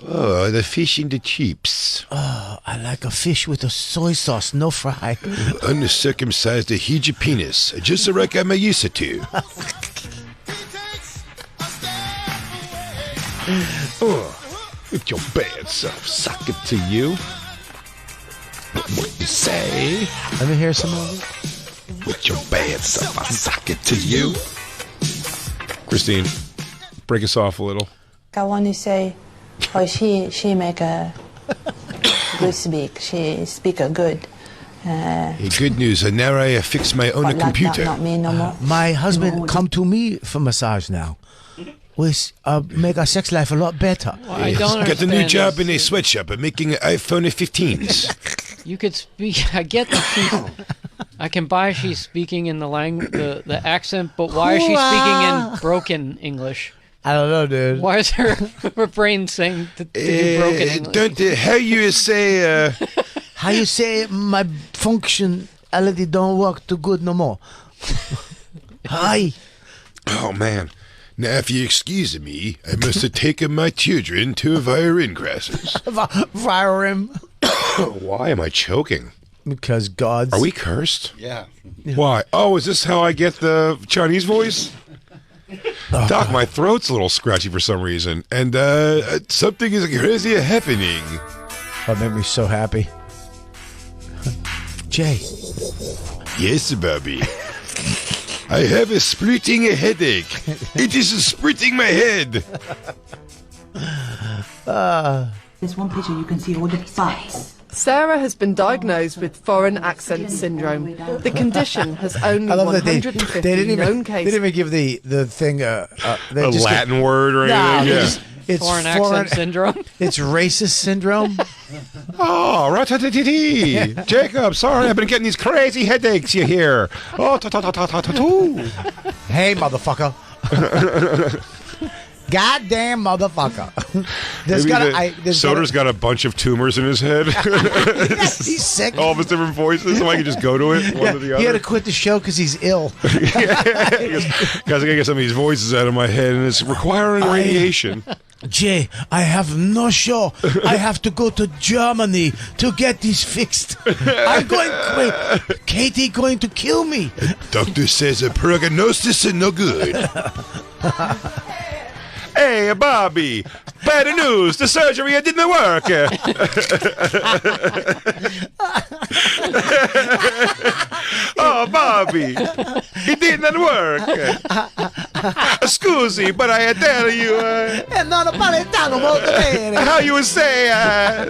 Oh, the fish and the chips. Oh, I like a fish with a soy sauce, no fry. Uncircumcised a huge penis, just like I'm used to. Oh, with your bad self, suck it to you. What you say? Let me hear some of it. With your bad self, I suck it to you. Christine, break us off a little. I want to say, she make a good speak. She speak a good. Hey, good news. Now I fix my own computer. Not me no more. My husband come to me for massage now. We make our sex life a lot better. Well, I don't Got a new understand job this. in a sweatshop and making iPhone 15s. You could speak. I get that she's. I can buy she's speaking in the accent, but why is she speaking in broken English? I don't know, dude. Why is her brain saying to do broken English? How you say? How you say my functionality don't work too good no more? Hi. Oh man. Now, if you excuse me, I must have taken my children to a violin classes. Violin. Why am I choking? Because God's. Are we cursed? Yeah. Why? Oh, is this how I get the Chinese voice? Doc, my throat's a little scratchy for some reason, and something is crazy happening. That made me so happy. Jay. Yes, Bobby. I have a splitting headache. It is splitting my head. There's one picture you can see all the butts. Sarah has been diagnosed with foreign accent syndrome. The condition has only I love that 150 they didn't even known they cases. didn't even give the thing A Latin word or anything? Yeah. It's Foreign accent syndrome. It's racist syndrome. Oh, rat-a-tat-tat-tat. Jacob, sorry, I've been getting these crazy headaches, you hear. Oh, ta-ta-ta-ta-ta-ta-too. Hey, motherfucker. Goddamn motherfucker. Soder's got a bunch of tumors in his head. He's sick. All of his different voices, so I can just go to it, one to the other. He had to quit the show because he's ill. He goes, guys, I gotta get some of these voices out of my head, and it's requiring radiation. Jay, I have no show. I have to go to Germany to get this fixed. I'm going. Wait, Katie going to kill me. Doctor says a prognosis is no good. Hey, Bobby! Bad news! The surgery didn't work! Oh, Bobby! It didn't work! Scusi, but I tell you... how you would say,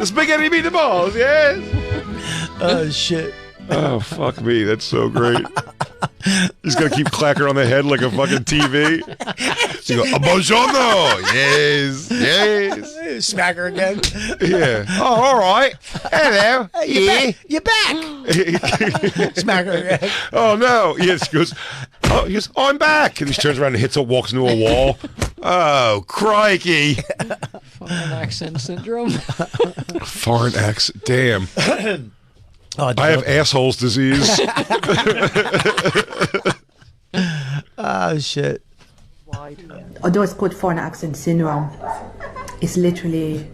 spaghetti meatballs, yes? Oh, shit. Oh, fuck me. That's so great. He's going to keep clacking on the head like a fucking TV. So you go, buongiorno! Yes, yes. Smack her again. Yeah. Oh, all right. Hello. Yeah. You're back. Smack her again. Oh, no. Yes, he goes, I'm back. And he turns around and walks into a wall. Oh, crikey. Foreign accent syndrome. Foreign accent. Damn. Oh, I have assholes disease. Oh, shit. Although it's called foreign accent syndrome, it's literally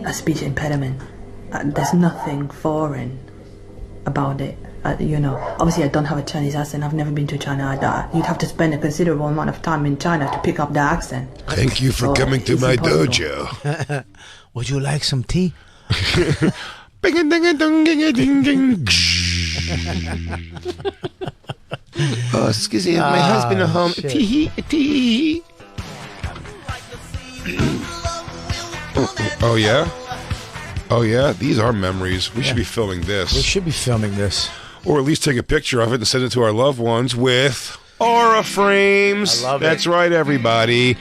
a speech impediment. There's nothing foreign about it. Obviously I don't have a Chinese accent. I've never been to China. You'd have to spend a considerable amount of time in China to pick up the accent. Thank you for coming to my dojo. Would you like some tea? Bing a ding a ding a ding ding. Oh, excuse me, my husband at home. Tee tee. Oh yeah. Oh, yeah? These are memories. We should be filming We this. should be filming this. Or at least take a picture of it and send it to our loved ones with aura frames. I love it. That's right, everybody.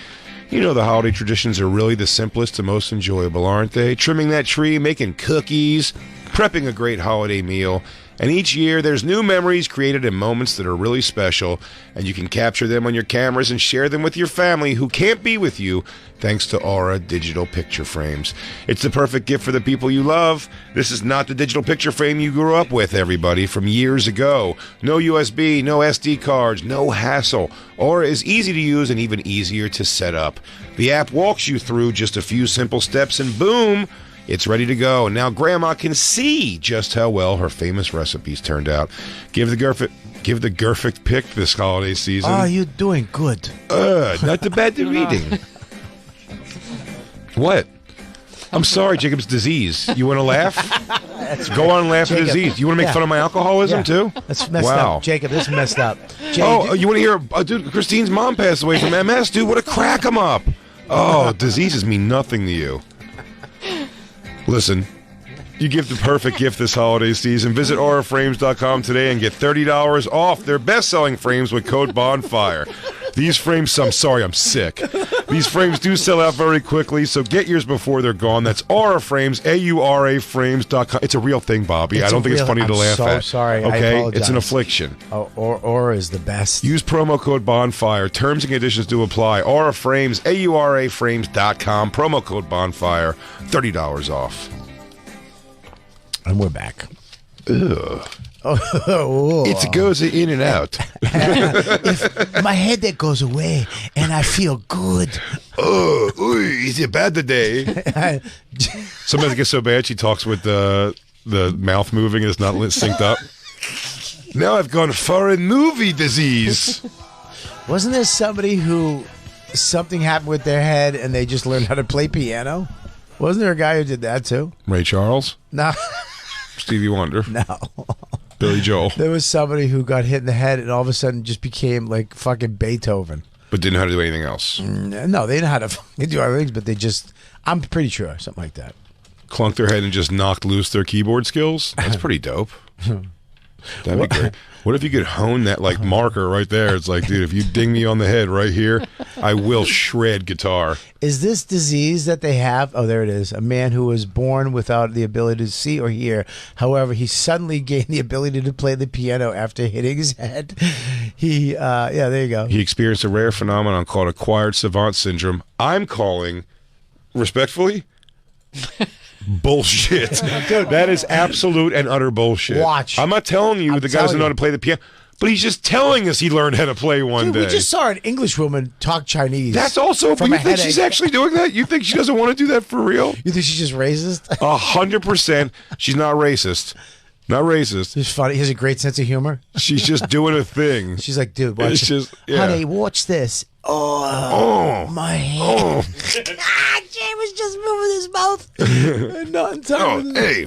You know the holiday traditions are really the simplest and most enjoyable, aren't they? Trimming that tree, making cookies, prepping a great holiday meal. And each year, there's new memories created in moments that are really special, and you can capture them on your cameras and share them with your family who can't be with you thanks to Aura digital picture frames. It's the perfect gift for the people you love. This is not the digital picture frame you grew up with, everybody, from years ago. No USB, no SD cards, no hassle. Aura is easy to use and even easier to set up. The app walks you through just a few simple steps, and boom, it's ready to go. And now Grandma can see just how well her famous recipes turned out. Give the Gerfic pick this holiday season. Oh, you're doing good. Not the bad reading. What? I'm sorry, Jacob's disease. You want to laugh? Go on and laugh at Jacob. disease. You want to make fun of my alcoholism too? That's messed Wow. up. Jacob, this is messed up. Jay, Oh, you want to hear? Dude, Christine's mom passed away from MS, dude. What a crack 'em up. Oh, diseases mean nothing to you. Listen, you give the perfect gift this holiday season. Visit auraframes.com today and get $30 off their best-selling frames with code Bonfire. These frames, I'm sorry, I'm sick. These frames do sell out very quickly, so get yours before they're gone. That's Aura Frames, AURAFrames.com. It's a real thing, Bobby. I don't think it's funny to laugh I'm at. so sorry. I Okay? apologize. It's an affliction. Oh, Aura is the best. Use promo code Bonfire. Terms and conditions do apply. Aura Frames, AURAFrames.com. Promo code Bonfire. $30 off. And we're back. Ugh. Oh, It goes in and out. if my headache goes away and I feel good. Oh, is it bad today? Sometimes it gets so bad she talks with the mouth moving and it's not synced up. Now I've gone foreign movie disease. Wasn't there somebody who something happened with their head and they just learned how to play piano? Wasn't there a guy who did that too? Ray Charles? No. Stevie Wonder? No. Billy Joel? There was somebody who got hit in the head and all of a sudden just became like fucking Beethoven. But didn't know how to do anything else. No, they know how to fucking do other things, but they just, I'm pretty sure, something like that. Clunked their head and just knocked loose their keyboard skills? That's pretty dope. That'd be great. What if you could hone that like marker right there? It's like, dude, if you ding me on the head right here, I will shred guitar. Is this disease that they have? Oh, there it is. A man who was born without the ability to see or hear. However, he suddenly gained the ability to play the piano after hitting his head. Yeah, there you go. He experienced a rare phenomenon called acquired savant syndrome. I'm calling, respectfully, bullshit. That is absolute and utter bullshit. Watch. I'm not telling you the guy doesn't know how to play the piano, but he's just telling us he learned how to play one Dude, day. we just saw an English woman talk Chinese. That's also, but from you a think headache. she's actually doing that? You think she doesn't want to do that for real? You think she's just racist? 100%. She's not racist. Not racist. She's funny. He has a great sense of humor. She's just doing a thing. She's like, dude, watch It's this. just, yeah. Honey, watch this. Oh, my head. Oh. Jay was just moving his mouth. Not in time. Oh, hey.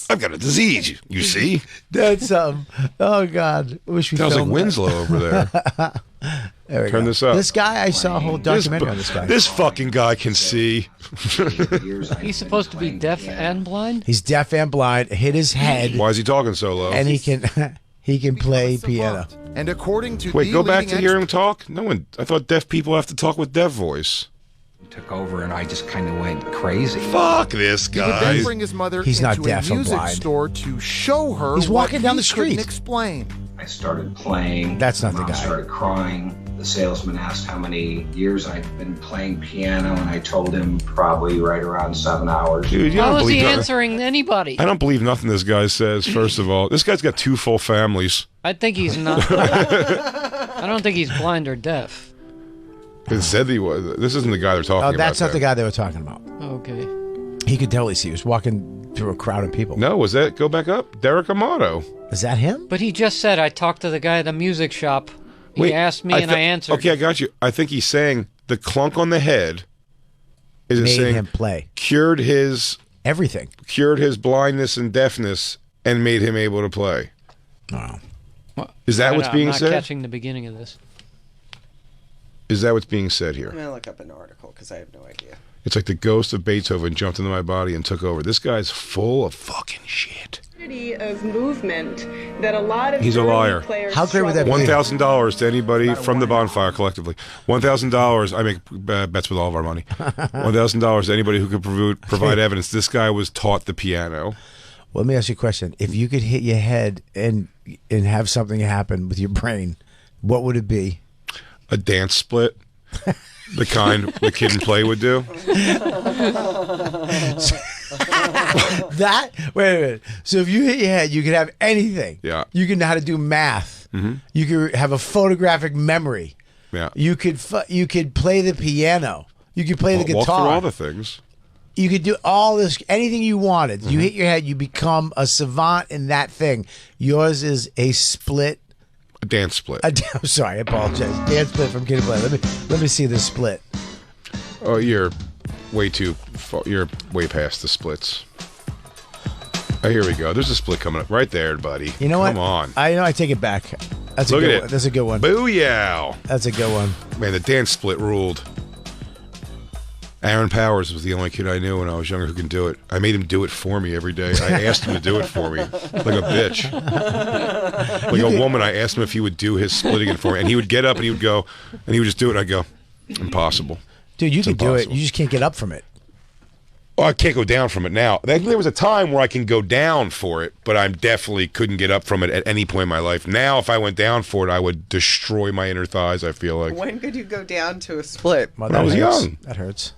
I've got a disease, you see? That's oh God. I wish we Sounds like filmed that. Winslow over there. There we Turn go. this up. This guy, I saw a whole documentary on this guy. This fucking guy can see. He's supposed to be deaf and blind? He's deaf and blind. Hit his head, Why is he talking so low? and he can play piano. And according to Wait, the go back leading to hear him talk? No one. I thought deaf people have to talk with deaf voice. Took over and I just kind of went crazy. Fuck this He would guy. then bring his mother He's into not deaf a or music blind. store to show her He's what walking down he the street. couldn't explain. I started playing. That's not the Mom guy. started crying. The salesman asked how many years I'd been playing piano, and I told him probably right around 7 hours. Dude, you How don't is he believe nothing. answering anybody? I don't believe nothing this guy says, first of all. This guy's got 2 full families. I think he's not. I don't think he's blind or deaf. It said he was. This isn't the guy they're talking Oh, about. that's not there. the guy they were talking about. Okay. He could totally see. He was walking through a crowd of people. No, was that? Go back up. Derek Amato. Is that him? But he just said, I talked to the guy at the music shop. He asked me and I answered. Okay, I got you. I think he's saying the clunk on the head is it Made saying him play cured his everything, cured his blindness and deafness, and made him able to play. Wow. Is that what's being I'm said? not catching the beginning of this. Is that what's being said here? I'm gonna look up an article because I have no idea. It's like the ghost of Beethoven jumped into my body and took over. This guy's full of fucking shit. Of movement that a lot of He's a liar. How great would that be? $1,000 to anybody from the Bonfire collectively. $1,000. I make bets with all of our money. $1,000 to anybody who could provide evidence. This guy was taught the piano. Well, let me ask you a question. If you could hit your head and have something happen with your brain, what would it be? A dance split. The kind the Kid and Play would do. That wait a minute. So if you hit your head, you could have anything. Yeah. You can know how to do math. You could have a photographic memory. Yeah. You could play the piano. You could play the guitar. Walk through all the things. You could do all this, anything you wanted. You hit your head, you become a savant in that thing. Yours is a split. A dance split. I'm sorry, I apologize. Dance split from Kid and Play. Let me see the split. Oh, you're way past the splits. Oh, here we go. There's a split coming up right there, buddy. You know what? Come on. I take it back. That's Look a good at it. one. That's a good one. Booyah! That's a good one. Man, the dance split ruled. Aaron Powers was the only kid I knew when I was younger who can do it. I made him do it for me every day. I asked him to do it for me, like a bitch. Like a woman, I asked him if he would do his splitting it for me. And he would get up and he would go, and he would just do it. And I'd go, impossible. Dude, you can do it. You just can't get up from it. Oh, I can't go down from it now. There was a time where I can go down for it, but I definitely couldn't get up from it at any point in my life. Now, if I went down for it, I would destroy my inner thighs, I feel like. When could you go down to a split? Well, when I was young. That hurts.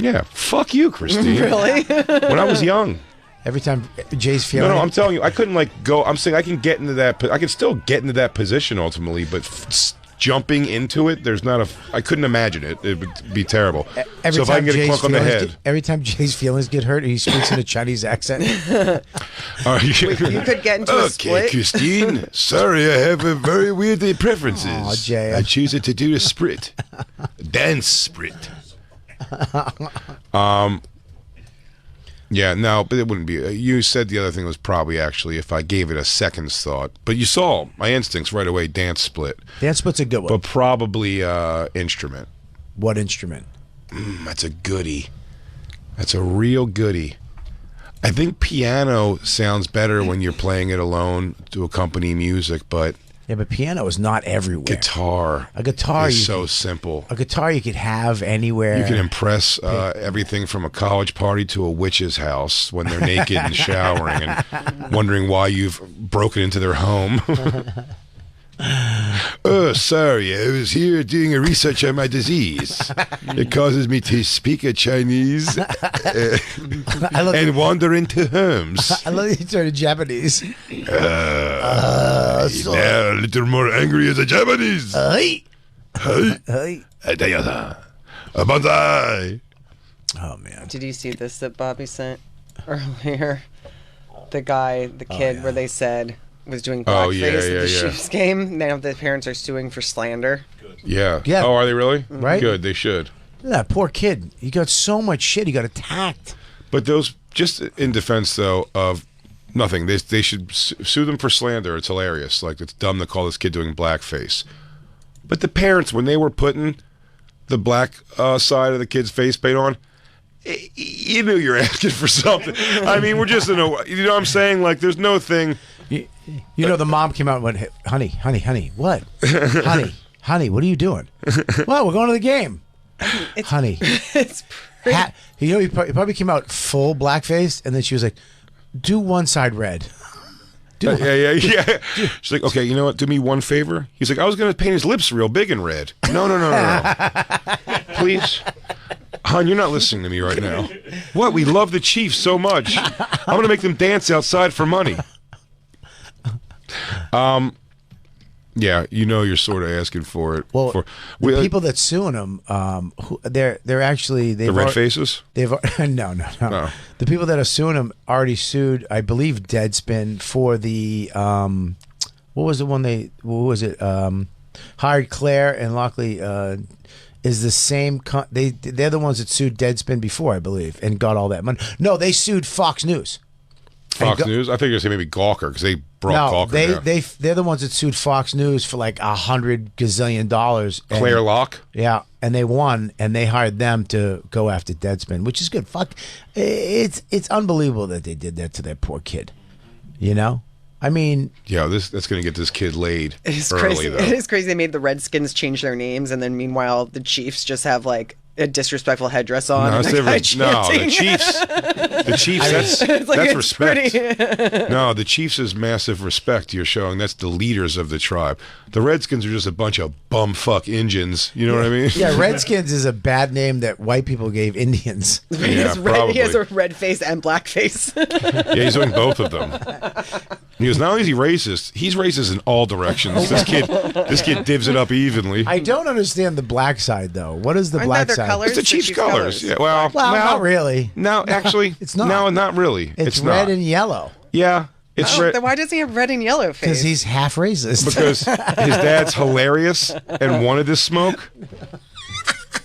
Yeah, fuck you, Christine. Really? When I was young. Every time Jay's feeling. No, I'm telling you, I couldn't go. I'm saying I can get into that. I can still get into that position ultimately, but jumping into it, I couldn't imagine it. It would be terrible. So if I can get a clunk on the head. Every time Jay's feelings get hurt, he speaks in a Chinese accent. You could get into a split. Okay, Christine. Sorry, I have a very weird preferences. Aw, Jay. I choose to do a split. Dance split. Yeah, no, but it wouldn't be. You said the other thing was probably actually if I gave it a second's thought. But you saw my instincts right away. Dance split. Dance split's a good one. But probably instrument. What instrument? That's a goodie. That's a real goodie. I think piano sounds better when you're playing it alone to accompany music, but. Yeah, but piano is not everywhere. Guitar. A guitar is so simple. A guitar you could have anywhere. You can impress everything from a college party to a witch's house when they're naked and showering and wondering why you've broken into their home. Oh, sorry, I was here doing a research on my disease. It causes me to speak a Chinese and wander into homes. I love that you turned to Japanese. Now a little more angry as a Japanese. Hey. Hey. Bonsai. Oh, man. Did you see this that Bobby sent earlier? The kid, where they said was doing blackface at the Chiefs game. Now the parents are suing for slander. Yeah. Oh, are they really? Right. Good. They should. That poor kid. He got so much shit. He got attacked. But those, just in defense though of nothing, they should sue them for slander. It's hilarious. Like, it's dumb to call this kid doing blackface. But the parents, when they were putting the black side of the kid's face paint on, you knew you're asking for something. I mean, we're just in a, you know what I'm saying? Like, there's no thing. You know, the mom came out and went, hey, honey, what? honey, what are you doing? Well, we're going to the game. Honey. It's pretty... You know, he probably came out full blackface, and then she was like, do one side red. Yeah. She's like, okay, you know what? Do me one favor. He's like, I was going to paint his lips real big in red. No. Please. Hon, you're not listening to me right now. What? We love the Chiefs so much. I'm going to make them dance outside for money. Yeah, you know you're sort of asking for it. Well, the people that suing them, they're actually the red faces. They've no. The people that are suing them already sued, I believe, Deadspin for the what was it? Hired Claire and Lockley is the same. They're the ones that sued Deadspin before, I believe, and got all that money. No, they sued Fox News. Fox News? I think you're saying maybe Gawker because they Brock Calker. They're the ones that sued Fox News for like $100 gazillion. Claire Locke. Yeah, and they won, and they hired them to go after Deadspin, which is good. Fuck, it's unbelievable that they did that to that poor kid. You know, I mean, yeah, that's gonna get this kid laid. It is early, crazy. though. It is crazy. They made the Redskins change their names, and then meanwhile the Chiefs just have like a disrespectful headdress on. No, and it's the guy different. No, the chanting. Chiefs. The Chiefs. It's like, That's it's respect. pretty- No, the Chiefs is massive respect you're showing. That's the leaders of the tribe. The Redskins are just a bunch of bumfuck Indians. You know what I mean? Yeah, Redskins is a bad name that white people gave Indians. Yeah, He probably. has a red face and black face. Yeah, he's doing both of them. He goes, not only is he racist, he's racist in all directions. This kid divs it up evenly. I don't understand the black side though. What is the Aren't black that their side? colors? It's the Chiefs' Chiefs' colors. colors. Yeah, well, Not really. No, actually, It's not. No, not really. It's not. red and yellow Yeah, it's Oh, red. then why does he have red and yellow face? because he's half racist. Because his dad's hilarious and wanted this smoke.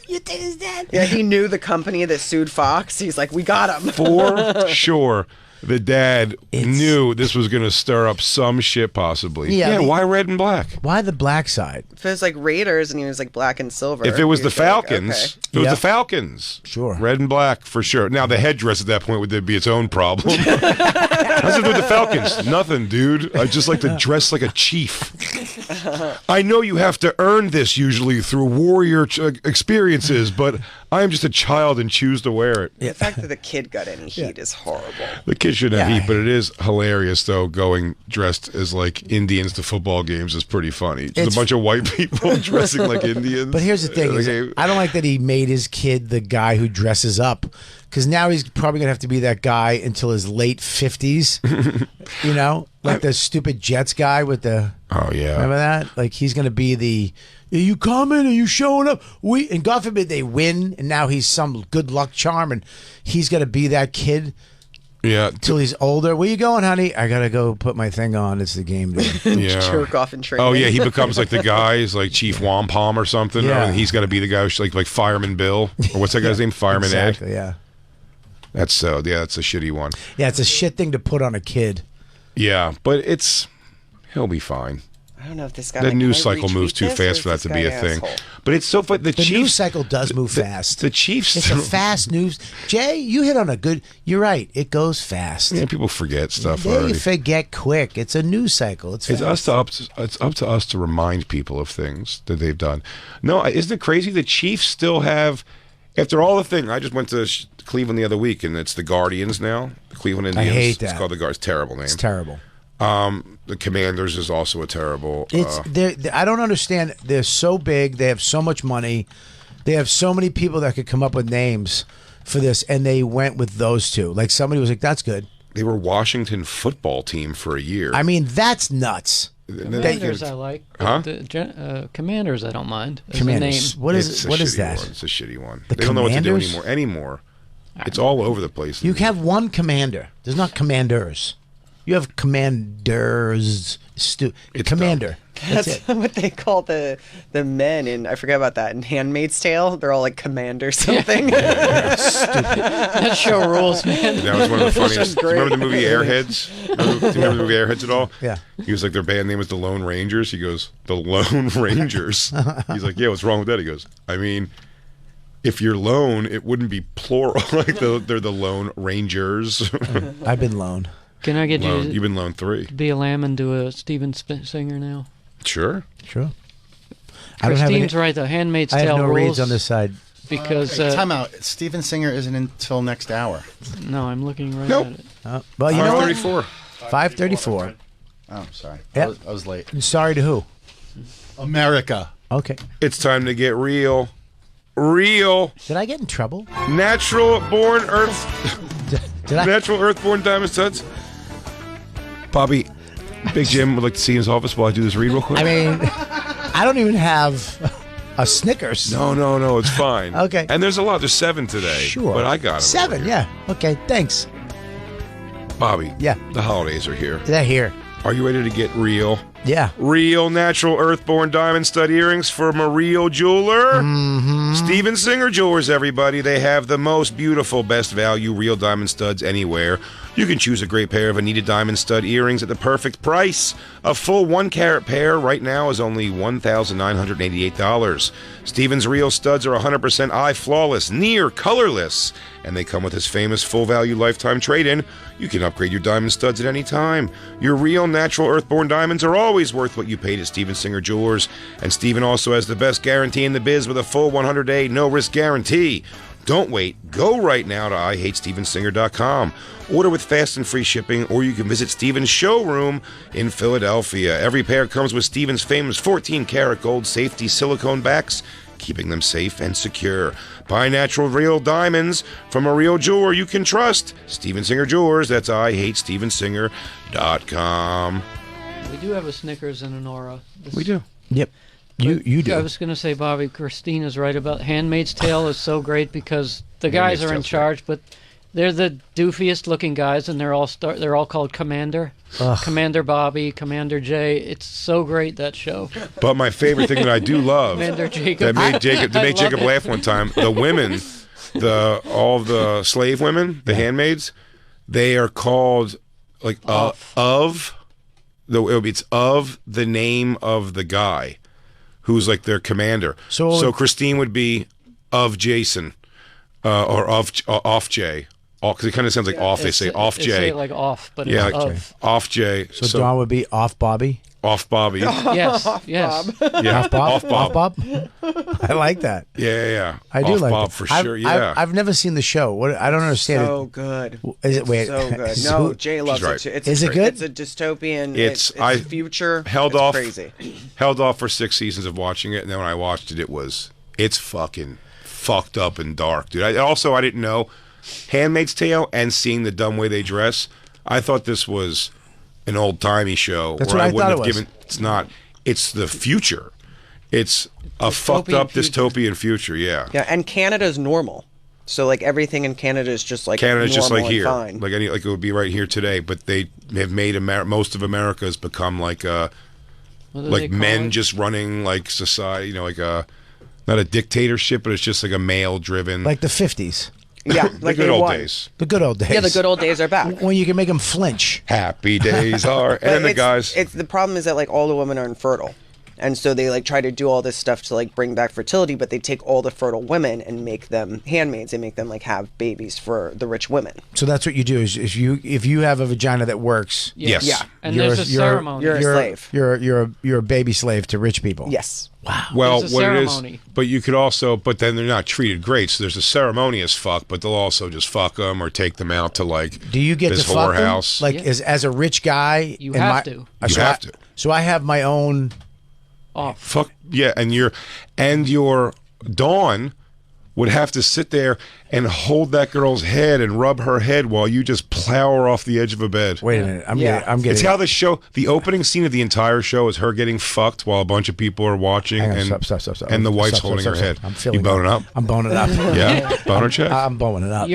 You think his dad? Yeah, he knew the company that sued Fox. He's like, we got him. For sure. The dad knew this was going to stir up some shit, possibly. Yeah, why red and black? Why the black side? If it was like Raiders and he was like black and silver. If it was the you'd be like, Falcons, okay. if it was Yep. the Falcons. Sure. Red and black, for sure. Now, the headdress at that point would be its own problem. How's it do with the Falcons? Nothing, dude. I just like to dress like a chief. I know you have to earn this usually through warrior experiences, but I am just a child and choose to wear it. The fact that the kid got any heat is horrible. The kid shouldn't have Yeah. heat, but it is hilarious, though, going dressed as like Indians to football games is pretty funny. Just It's- a bunch of white people dressing like Indians. But here's the thing: at a is game. I don't like that he made his kid the guy who dresses up, because now he's probably gonna have to be that guy until his late 50s. You know, like the stupid Jets guy with the. Oh, yeah. Remember that? Like he's gonna be the. Are you coming? Are you showing up? And God forbid they win, and now he's some good luck charm, and he's gonna be that kid. Yeah. Till he's older. Where you going, honey? I gotta go put my thing on. It's the game day. Yeah. Jerk off in training. Oh yeah, he becomes like the guy, he's like Chief Wampum or something. Yeah. And he's got to be the guy who's like Fireman Bill, or what's that guy's name? Fireman Exactly. Ed. Yeah. That's that's a shitty one. Yeah, it's a shit thing to put on a kid. Yeah, but he'll be fine. I don't know if this guy. The news can I cycle moves retweet too this, fast or for that is to this be a guy thing. asshole? But it's so funny. The The Chiefs news cycle does move fast. The Chiefs. It's a fast news. Jay, you hit on a good. You're right. It goes fast. Yeah, people forget stuff They already. forget quick. It's a news cycle. It's fast. It's up to us to remind people of things that they've done. No, isn't it crazy? The Chiefs still have, after all the thing. I just went to Cleveland the other week, and it's the Guardians now. The Cleveland Indians. hate that. It's called the Guardians. Terrible name. It's terrible. The Commanders is also a terrible. It's I don't understand. They're so big. They have so much money. They have so many people that could come up with names for this, and they went with those two. Like somebody was like, "That's good." They were Washington football team for a year. I mean, that's nuts. Commanders I like. Huh? Commanders I don't mind. As Commanders. A name. What It's is a what is shitty that? one. It's a shitty one. The They don't know what to do Commanders? anymore. It's all over the place. You have one commander. There's not commanders. You have commanders. Commander. That's it. what they call the men in. I forgot about that in *Handmaid's Tale*. They're all like commander something. That show rules, man. That was one of the That's funniest. Do you great. remember the movie Airheads? Do you remember the movie Airheads at all? Yeah. He was like, their band name was the Lone Rangers. He goes, the Lone Rangers. He's like, yeah, what's wrong with that? He goes, I mean, if you're lone, it wouldn't be plural. Like they're the Lone Rangers. I've been lone. Can I get Lone. you You've been Lone 3. to be a lamb and do a Steven Singer now? Sure. Sure. I don't have any. Christine's right. The Handmaid's I have Tale no rules reads on this side. because Time out. Steven Singer isn't until next hour. no, I'm looking right Nope. at it. Well, you know what? 5:34. 5:34. Oh, sorry. Yep. I was late. Sorry to who? America. Okay. It's time to get real. Real. Did I get in trouble? Natural born earth. Did I? Natural earthborn diamond studs. Bobby, Big Jim would like to see his office while I do this read real quick. I mean, I don't even have a Snickers. No, it's fine. Okay. And there's a lot. There's 7 today. Sure. But I got it. 7, yeah. Okay, thanks. Bobby. Yeah. The holidays are here. They're here. Are you ready to get real? Yeah. Real natural earthborn diamond stud earrings from a real jeweler. Steven Singer Jewelers, everybody. They have the most beautiful, best value real diamond studs anywhere. You can choose a great pair of Anita diamond stud earrings at the perfect price. A full 1-carat pair right now is only $1,988. Steven's real studs are 100% eye flawless, near colorless, and they come with his famous full value lifetime trade-in. You can upgrade your diamond studs at any time. Your real natural earthborn diamonds are always worth what you paid at Steven Singer Jewelers, and Steven also has the best guarantee in the biz with a full 100-day no-risk guarantee. Don't wait. Go right now to IHateStevenSinger.com. Order with fast and free shipping, or you can visit Steven's showroom in Philadelphia. Every pair comes with Steven's famous 14-karat gold safety silicone backs, keeping them safe and secure. Buy natural real diamonds from a real jeweler you can trust. Steven Singer Jewelers. That's IHateStevenSinger.com. We do have a Snickers and an Aura. We do. Yep. You do. I was going to say, Bobby, Christina's right about Handmaid's Tale is so great because the guys are in charge, but they're the doofiest looking guys, and they're all called Commander. Commander Bobby, Commander Jay. It's so great, that show. But my favorite thing that I do love Commander Jacob. that made Jacob laugh one time, the women, all the slave women, the handmaids, they are called like it's of the name of the guy who's like their commander. So Christine would be of Jason, or off Jay. Because it kind of sounds like off. They say off Jay. They say like off, but yeah, it's of. Off Jay. So Dawn would be off Bobby? Off Bobby. Yes. Yeah, Off Bob? Off Bob. Off Bob? I like that. Yeah. I do off like Bob that. for sure. Yeah. I've never seen the show. What? I don't understand So it. good. Is it? Wait. So good. No, Jay loves it too. Is it good? It's a dystopian. It's future. Held it's off. Crazy. Held off for 6 seasons of watching it, and then when I watched it, it's fucking fucked up and dark, dude. I didn't know Handmaid's Tale and seeing the dumb way they dress. I thought this was an old timey show. That's where what I wouldn't thought have it was. It's not. It's the future. It's a fucked up dystopian future. Yeah. Yeah, and Canada's normal. So like everything in Canada is just like Canada's just like normal and here, fine. like it would be right here today. But they have made most of America has become like men just running like society. Like not a dictatorship, but it's just like a male-driven, like the 50s. Yeah, the like good old days. The good old days. Yeah, the good old days are back. When you can make them flinch. Happy days are. And then the guys. It's the problem is that like all the women are infertile, and so they like try to do all this stuff to like bring back fertility, but they take all the fertile women and make them handmaids and make them like have babies for the rich women. So that's what you do is if you have a vagina that works. Yes. Yeah. And there's a ceremony. You're a slave. You're a baby slave to rich people. Yes. Wow. Well, There's a what ceremony. it is, but you could also, but then they're not treated great. So there's a ceremony as fuck, but they'll also just fuck them or take them out to like. Do you get this to fuck them? whorehouse? Like as a rich guy, You have to. You have to. So I have my own. Off. Fuck yeah, and your Dawn would have to sit there and hold that girl's head and rub her head while you just plow her off the edge of a bed. Wait a minute, I'm getting. It's how the opening scene of the entire show is her getting fucked while a bunch of people are watching, Hang on, and stop. and the wife's Stop, holding stop, her stop, head. stop. I'm feeling you boning up? I'm boning up. Yeah, boner check. I'm boning up.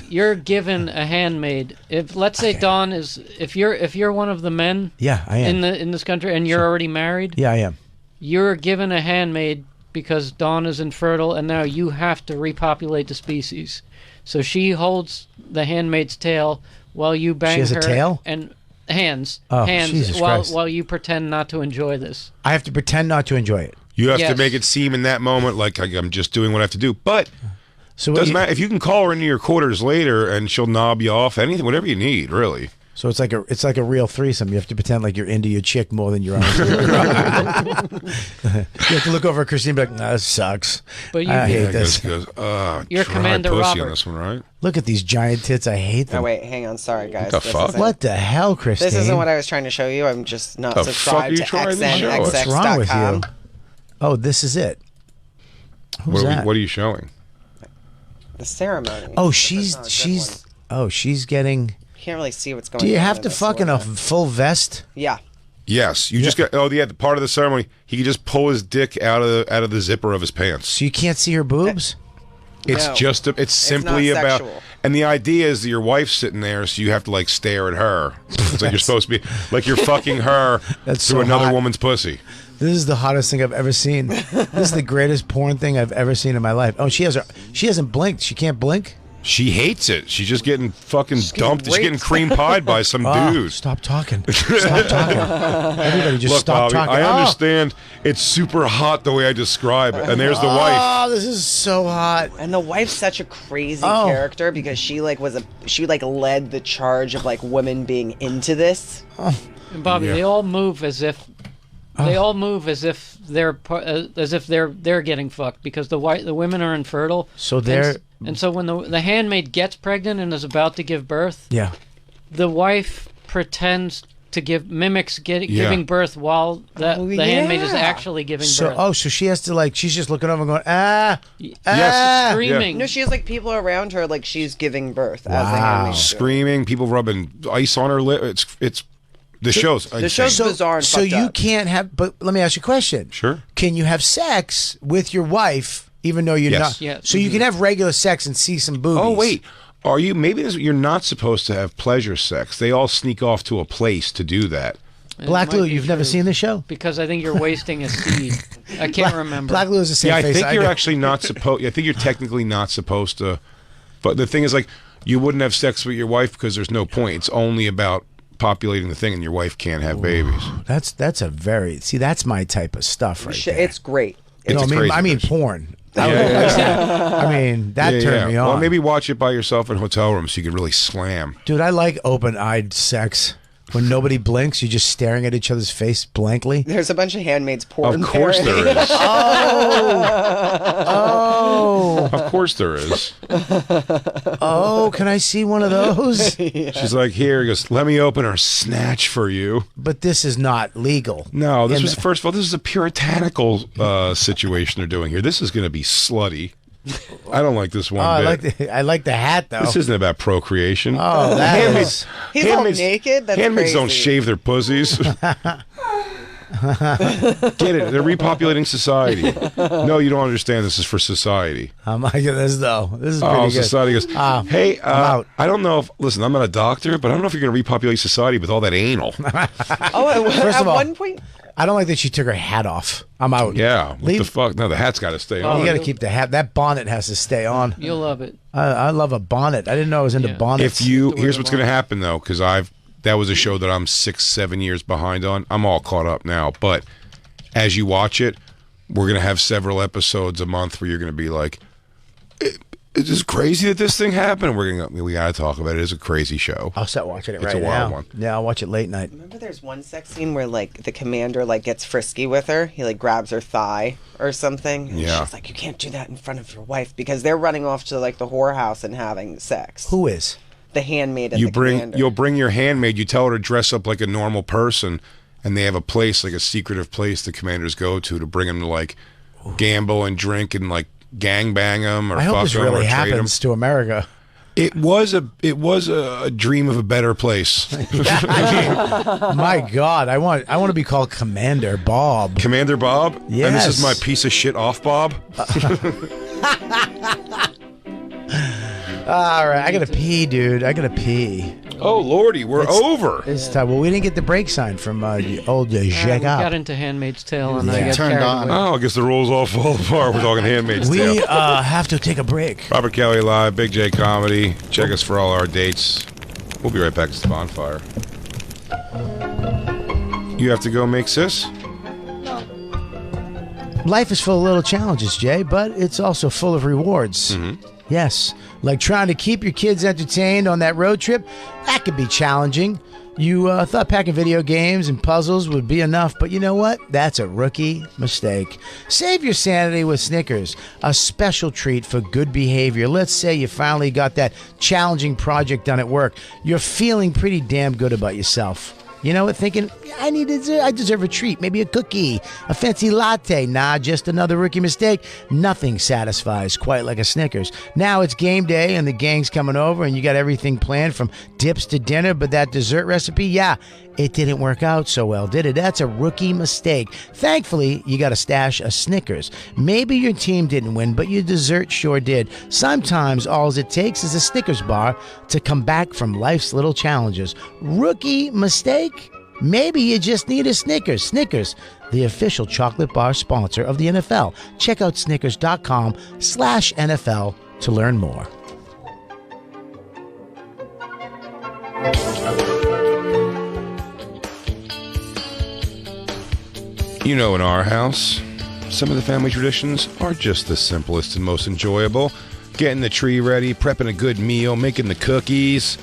You're given a handmaid. If let's say Dawn is if you're one of the men. Yeah, I am. In this country, and you're already married. Yeah, I am. You're given a handmaid because Dawn is infertile, and now you have to repopulate the species. So she holds the handmaid's tail while you bang She has her a tail? and hands Jesus while Christ. while you pretend not to enjoy this. I have to pretend not to enjoy it. You have Yes. to make it seem in that moment like I'm just doing what I have to do. But So doesn't matter if you can call her into your quarters later and she'll knob you off. Anything, whatever you need, really. So it's like a real threesome. You have to pretend like you're into your chick more than you're on. You have to look over at Christine and be like, "That sucks. But I hate this." Goes, You're dry Commander pussy Robert. on this one, right? Look at these giant tits. I hate them. Oh wait, hang on. Sorry guys. What the fuck? What the hell, Christine? This isn't what I was trying to show you. I'm just not The fuck subscribed are you to trying to show us? What's wrong with you? xnxx.com. Oh, this is it. Who's that? What are you showing? The ceremony. Oh, she's getting. Can't really see what's going on. Do you have in to this fuck in a one. full vest? Yeah. Yes, you just got. Oh, yeah, the part of the ceremony, he could just pull his dick out of the zipper of his pants. So you can't see her boobs? It's No. just it's simply not about, sexual. and the idea is that your wife's sitting there, so you have to like stare at her. It's like you're supposed to be like you're fucking her That's through so another hot. woman's pussy. This is the hottest thing I've ever seen. This is the greatest porn thing I've ever seen in my life. Oh, she hasn't blinked. She can't blink. She hates it. She's just getting fucking dumped. She's getting raped. cream pied by some dude. Stop talking. Stop talking. Everybody just Look, stop Bobby, talking. I Oh. understand it's super hot the way I describe it. And there's the wife. Oh, this is so hot. And the wife's such a crazy Oh. character because she like led the charge of like women being into this. And Bobby, Yeah. they all move as if they're getting fucked because the women are infertile. So they're- and so when the handmaid gets pregnant and is about to give birth, Yeah. the wife pretends to mimics giving birth while the handmaid is actually giving birth. So she has to she's just looking over and going, ah. Yes. Screaming. No, she has like people around her like she's giving birth as the Wow. handmaid. Screaming, people rubbing ice on her lip. It's the show's The show's insane. bizarre and So fucked you up. can't have, but let me ask you a question. Sure. Can you have sex with your wife even though you're Yes. not? Yes. So you can have regular sex and see some boobies. Oh wait, are you? Maybe you're not supposed to have pleasure sex. They all sneak off to a place to do that. Black It might Lou, be you've never true. seen the show? Because I think you're wasting a seed. I can't remember. Black Lou is the same Yeah, I face. think you're do. actually not supposed. I think you're technically not supposed to. But the thing is, like, you wouldn't have sex with your wife because there's no point. It's only about populating the thing, and your wife can't have babies. That's that's my type of stuff right there. It's great. It's crazy. I mean porn. Yeah. I mean, that Yeah, turned me on. Well, maybe watch it by yourself in hotel rooms so you can really slam. Dude, I like open-eyed sex. When nobody blinks, you're just staring at each other's face blankly. There's a bunch of handmaids porn. Of course there is. Oh. Of course there is. Oh, can I see one of those? She's like, here, he goes, let me open her snatch for you. But this is not legal. No, this And- was, first of all, this is a puritanical situation they're doing here. This is going to be slutty. I don't like this one bit. I like the hat though. This isn't about procreation. Oh, that handmaids, is- He's all naked? That's handmaids don't crazy. shave their pussies. Get it? They're repopulating society. No, you don't understand. This is for society. I'm liking this though. This is pretty Oh, good. society goes, hey, I'm out. I don't know if, listen, I'm not a doctor, but I don't know if you're going to repopulate society with all that anal. Oh, First at of all, one point, I don't like that she took her hat off. I'm out. Yeah, what Leave- the fuck? No, the hat's got to stay on. You got to keep the hat. That bonnet has to stay on. You'll love it. I love a bonnet. I didn't know I was into bonnets. If you, here's what's going to happen though, because that was a show that I'm 6-7 years behind on. I'm all caught up now, but as you watch it, we're going to have several episodes a month where you're going to be like, "Is this crazy that this thing happened?" We got to talk about it. It's a crazy show. I'll start watching it It's right a wild now. one. Yeah, I'll watch it late night. remember there's one sex scene where like the commander like gets frisky with her. He like grabs her thigh or something. And Yeah. she's like, you can't do that in front of your wife because they're running off to like the whorehouse and having sex. Who is? The handmaid and the commander. You'll bring your handmaid. You tell her to dress up like a normal person, and they have a place, like a secretive place the commanders go to bring them to like gamble and drink and like gangbang them or I hope fuck this them really or trade them. happens to America. It was a dream of a better place. My God, I want to be called Commander Bob. Commander Bob? Yes. And this is my piece of shit off Bob? All right, I gotta pee, dude. I gotta pee. Oh Lordy, we're over. It's time. Well, we didn't get the break sign from old We Jacob. got into Handmaid's Tale and I Yeah. got Turned carried on. away. Oh, I guess the rules all fall apart. We're talking Handmaid's We Tale. have to take a break. Robert Kelly Live, Big J Comedy. Check us for all our dates. We'll be right back. It's the Bonfire. You have to go make sis? Life is full of little challenges, Jay, but it's also full of rewards. Mm-hmm. Yes, like trying to keep your kids entertained on that road trip. That could be challenging. You thought packing video games and puzzles would be enough, but you know what? That's a rookie mistake. Save your sanity with Snickers, a special treat for good behavior. Let's say you finally got that challenging project done at work. You're feeling pretty damn good about yourself. You know, thinking, I deserve a treat, maybe a cookie, a fancy latte. Nah, just another rookie mistake. Nothing satisfies quite like a Snickers. Now it's game day and the gang's coming over and you got everything planned from dips to dinner, but that dessert recipe, yeah, it didn't work out so well, did it? That's a rookie mistake. Thankfully, you got a stash of Snickers. Maybe your team didn't win, but your dessert sure did. Sometimes all it takes is a Snickers bar to come back from life's little challenges. Rookie mistake? Maybe you just need a Snickers. Snickers, the official chocolate bar sponsor of the NFL. Check out snickers.com/NFL to learn more. You know, in our house, some of the family traditions are just the simplest and most enjoyable. Getting the tree ready, prepping a good meal, making the cookies.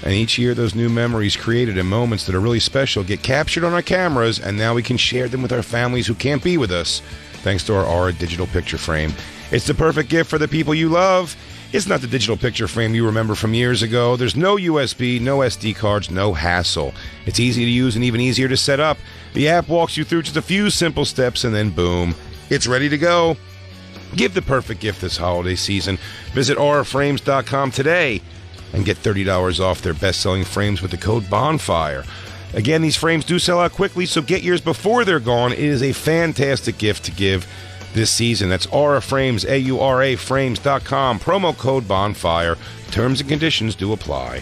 And each year, those new memories created in moments that are really special get captured on our cameras, and now we can share them with our families who can't be with us, thanks to our Aura digital picture frame. It's the perfect gift for the people you love. It's not the digital picture frame you remember from years ago. There's no USB, no SD cards, no hassle. It's easy to use and even easier to set up. The app walks you through just a few simple steps, and then boom, it's ready to go. Give the perfect gift this holiday season. Visit auraframes.com today and get $30 off their best-selling frames with the code Bonfire. Again, these frames do sell out quickly, so get yours before they're gone. It is a fantastic gift to give this season. That's Aura Frames, AURA frames.com. Promo code Bonfire. Terms and conditions do apply.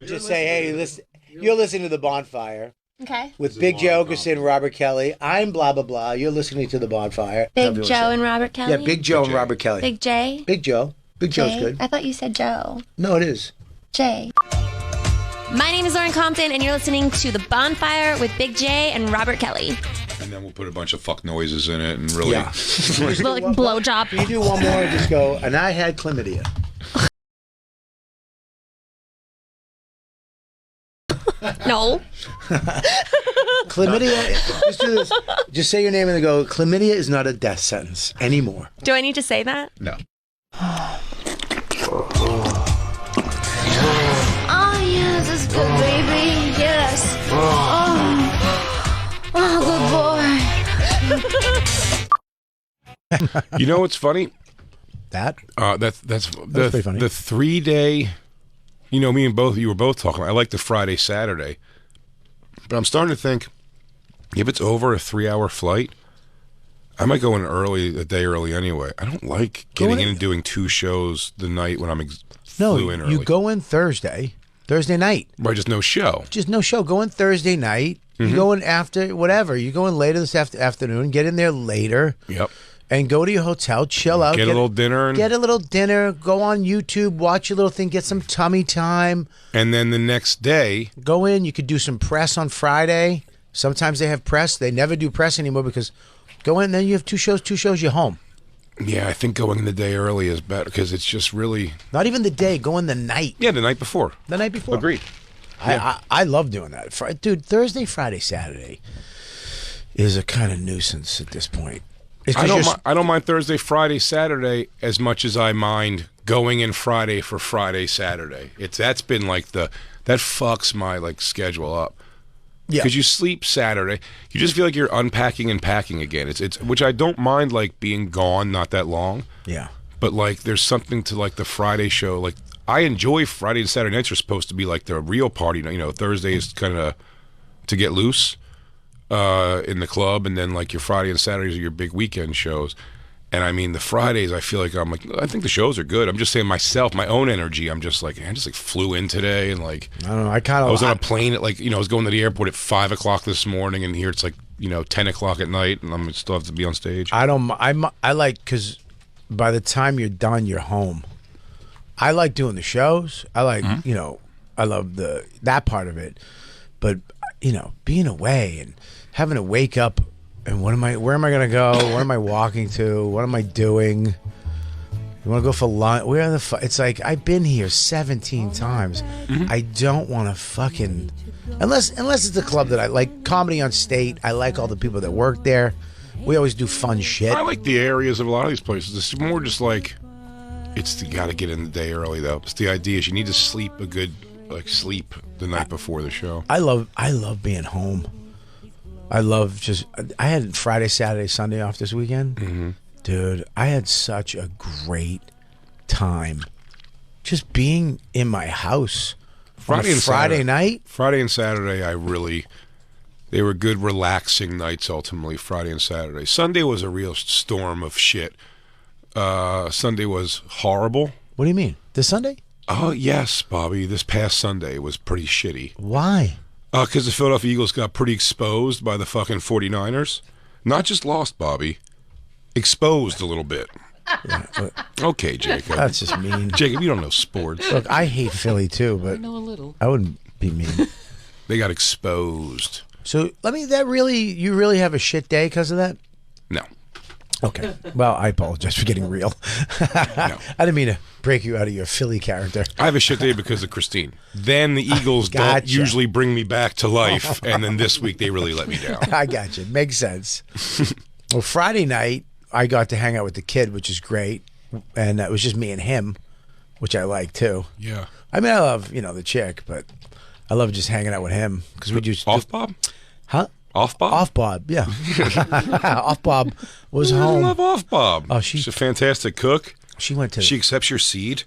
Just say, hey, listen, you're listening to The Bonfire. Okay. With Big J. Oakerson and Robert Kelly. I'm blah, blah, blah. You're listening to The Bonfire. Big Joe and Robert Kelly? Yeah, Big Joe and Robert Kelly. Big J? Big Joe. Big Joe's good. I thought you said Joe. No, it is. J. My name is Lauren Compton, and you're listening to The Bonfire with Big J and Robert Kelly. And then we'll put a bunch of fuck noises in it and really... Yeah. Like blowjob. Can you do one more and just go, and I had chlamydia. No. Chlamydia, just do this. Just say your name and then go, chlamydia is not a death sentence anymore. Do I need to say that? No. Oh, yes, that's good, baby. Yes. Good boy. You know what's funny? That's pretty funny. The 3-day... You know, me and both of you were both talking. I like the Friday, Saturday. But I'm starting to think, if it's over a 3-hour flight, I might go in a day early anyway. I don't like getting in and doing 2 shows the night when I'm flew in early. You go in Thursday night. Right, just no show. Just no show. Go in Thursday night. You go in after, whatever. You go in later this afternoon, get in there later. Yep. And go to your hotel, chill out. Get a little dinner. Get a little dinner. Go on YouTube, watch your little thing, get some tummy time. And then the next day... Go in. You could do some press on Friday. Sometimes they have press. They never do press anymore because go in, then you have 2 shows, you're home. Yeah, I think going the day early is better because it's just really... Not even the day, go in the night. Yeah, the night before. The night before. Agreed. I love doing that. Dude, Thursday, Friday, Saturday is a kind of nuisance at this point. I don't mind Thursday, Friday, Saturday as much as I mind going in Friday for Friday, Saturday. That's been like that fucks my schedule up. Yeah. Because you sleep Saturday, you just feel like you're unpacking and packing again. It's which I don't mind being gone not that long. Yeah. But there's something to the Friday show. I enjoy Friday and Saturday nights are supposed to be the real party. You know, Thursday is kind of to get loose. In the club, and then your Friday and Saturdays are your big weekend shows. And I mean, the Fridays, I feel I think the shows are good. I'm just saying myself, my own energy. I'm just I just flew in today and I don't know. I was on a plane at I was going to the airport at 5 o'clock this morning, and here it's 10 o'clock at night, and I'm still have to be on stage. I because by the time you're done, you're home. I like doing the shows. I like I love that part of it, but being away and having to wake up and where am I going to go? What am I walking to? What am I doing? You want to go for lunch? Where are it's I've been here 17 times. I don't want to fucking unless it's a club that I like. Comedy on State. I like all the people that work there. We always do fun shit. I like the areas of a lot of these places. It's more just It's you got to get in the day early though. It's the idea is you need to sleep a good sleep the night before the show. I love being home. I had Friday, Saturday, Sunday off this weekend. Mm-hmm. Dude, I had such a great time just being in my house. Friday night? Friday and Saturday, they were good, relaxing nights ultimately, Friday and Saturday. Sunday was a real storm of shit. Sunday was horrible. What do you mean? This Sunday? Oh, yes, Bobby. This past Sunday was pretty shitty. Why? Because the Philadelphia Eagles got pretty exposed by the fucking 49ers. Not just lost, Bobby. Exposed a little bit. Yeah, okay, Jacob. That's just mean. Jacob, you don't know sports. Look, I hate Philly too, but I know a little. I wouldn't be mean. They got exposed. So, you really have a shit day because of that? No. Okay. Well, I apologize for getting real. No. I didn't mean to break you out of your Philly character. I have a shit day because of Christine. Then the Eagles don't usually bring me back to life, and then this week they really let me down. I got you. Makes sense. Well, Friday night, I got to hang out with the kid, which is great. And it was just me and him, which I like too. Yeah. I mean, I love, the chick, but I love just hanging out with him. Because we just... Off Bob? Huh? Off Bob? Off Bob, yeah. Off Bob was home. I love Off Bob. Oh, she's a fantastic cook. She went to... She accepts your seed.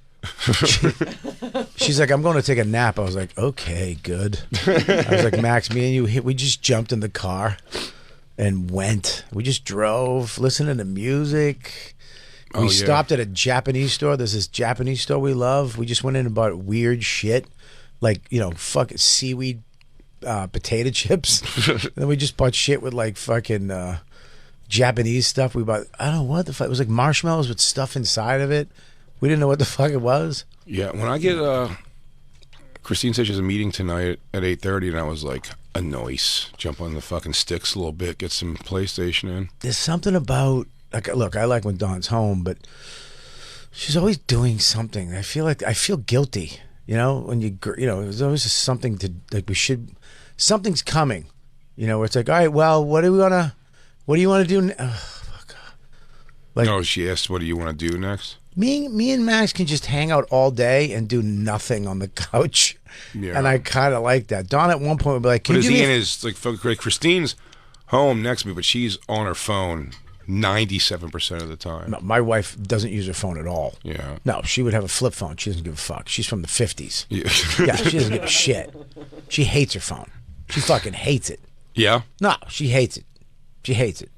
She's like, I'm going to take a nap. I was like, okay, good. I was like, Max, me and you, we just jumped in the car and went. We just drove, listening to music. We stopped at a Japanese store. There's this Japanese store we love. We just went in and bought weird shit, like, fucking seaweed potato chips. Then we just bought shit with like fucking Japanese stuff. We bought, I don't know what the fuck. It was like marshmallows with stuff inside of it. We didn't know what the fuck it was. Yeah, when I get Christine said she has a meeting tonight at 8:30, and I was like, a noise. Jump on the fucking sticks a little bit, get some PlayStation in. There's something about, like, look, I like when Dawn's home, but she's always doing something. I feel guilty, when there's always something to, like, something's coming, where it's like, all right, well, what do you want to do? Oh, fuck. Like, no, she asked, what do you want to do next? Me and Max can just hang out all day and do nothing on the couch. Yeah. And I kind of like that. Dawn at one point would be like, Christine's home next to me, but she's on her phone 97% of the time. No, my wife doesn't use her phone at all. Yeah. No, she would have a flip phone. She doesn't give a fuck. She's from the 50s. Yeah, yeah, she doesn't give a shit. She hates her phone. She fucking hates it. Yeah? No, she hates it. She hates it.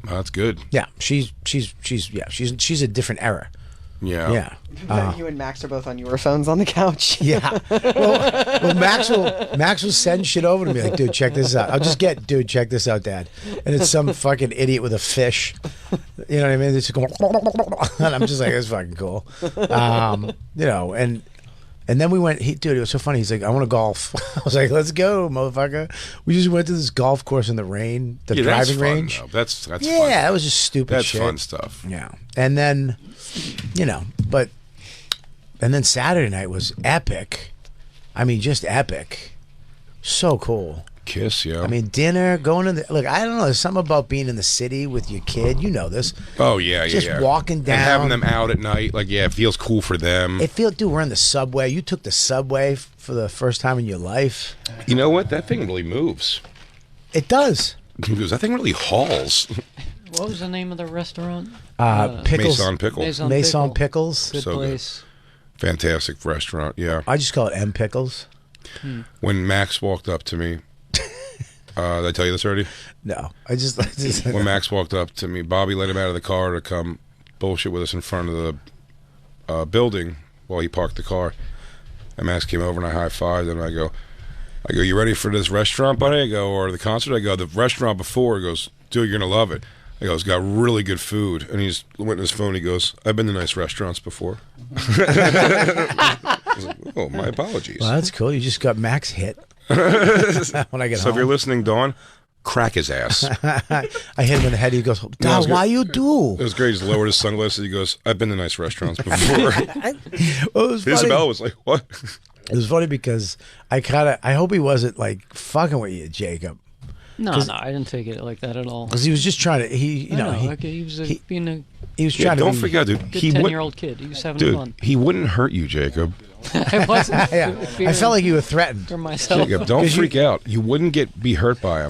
Well, that's good. Yeah, she's a different era. Yeah. Yeah. You and Max are both on your phones on the couch. Yeah. Well, Max will send shit over to me like, dude, check this out. I'll just get, dude, check this out, Dad. And it's some fucking idiot with a fish. You know what I mean? It's just going, and I'm just like, that's fucking cool. And then we went, dude, it was so funny. He's like, I want to golf. I was like, let's go, motherfucker. We just went to this golf course in the rain, the driving range. Though. That's fun. Yeah, that was just stupid shit. That's fun stuff. Yeah. And then, and then Saturday night was epic. I mean, just epic. So cool. Kiss, yeah. I mean, dinner, going to look, I don't know, there's something about being in the city with your kid. You know this. Oh, yeah, just walking down. And having them out at night, like, yeah, it feels cool for them. Dude, we're in the subway. You took the subway for the first time in your life. You know what? That thing really moves. It does. Because that thing really hauls. What was the name of the restaurant? Pickles. Maison Pickles. Maison Pickles. Good place. Good. Fantastic restaurant, yeah. I just call it M Pickles. When Max walked up to me, did I tell you this already? No. I just when Max walked up to me, Bobby let him out of the car to come bullshit with us in front of the building while he parked the car. And Max came over and I high-fived him. I go, you ready for this restaurant, buddy? I go, or the concert? I go, the restaurant before. He goes, dude, you're going to love it. I go, it's got really good food. And he went in his phone. He goes, I've been to nice restaurants before. I was like, oh, my apologies. Well, that's cool. You just got Max hit. When I get so home. if you're listening, Dawn, crack his ass. I hit him in the head. He goes, Dad, why you do? It was great. He just lowered his sunglasses. He goes, I've been to nice restaurants before. Well, it was funny. Isabel was like, what? It was funny because I hope he wasn't like fucking with you, Jacob. No, I didn't take it like that at all. Because he was just trying to. He was being a. He was trying to. Don't forget, dude. Good 10-year-old kid. He was having fun. He wouldn't hurt you, Jacob. I wasn't. I felt like you were threatened. For myself. Jacob, don't freak out. You wouldn't be hurt by him.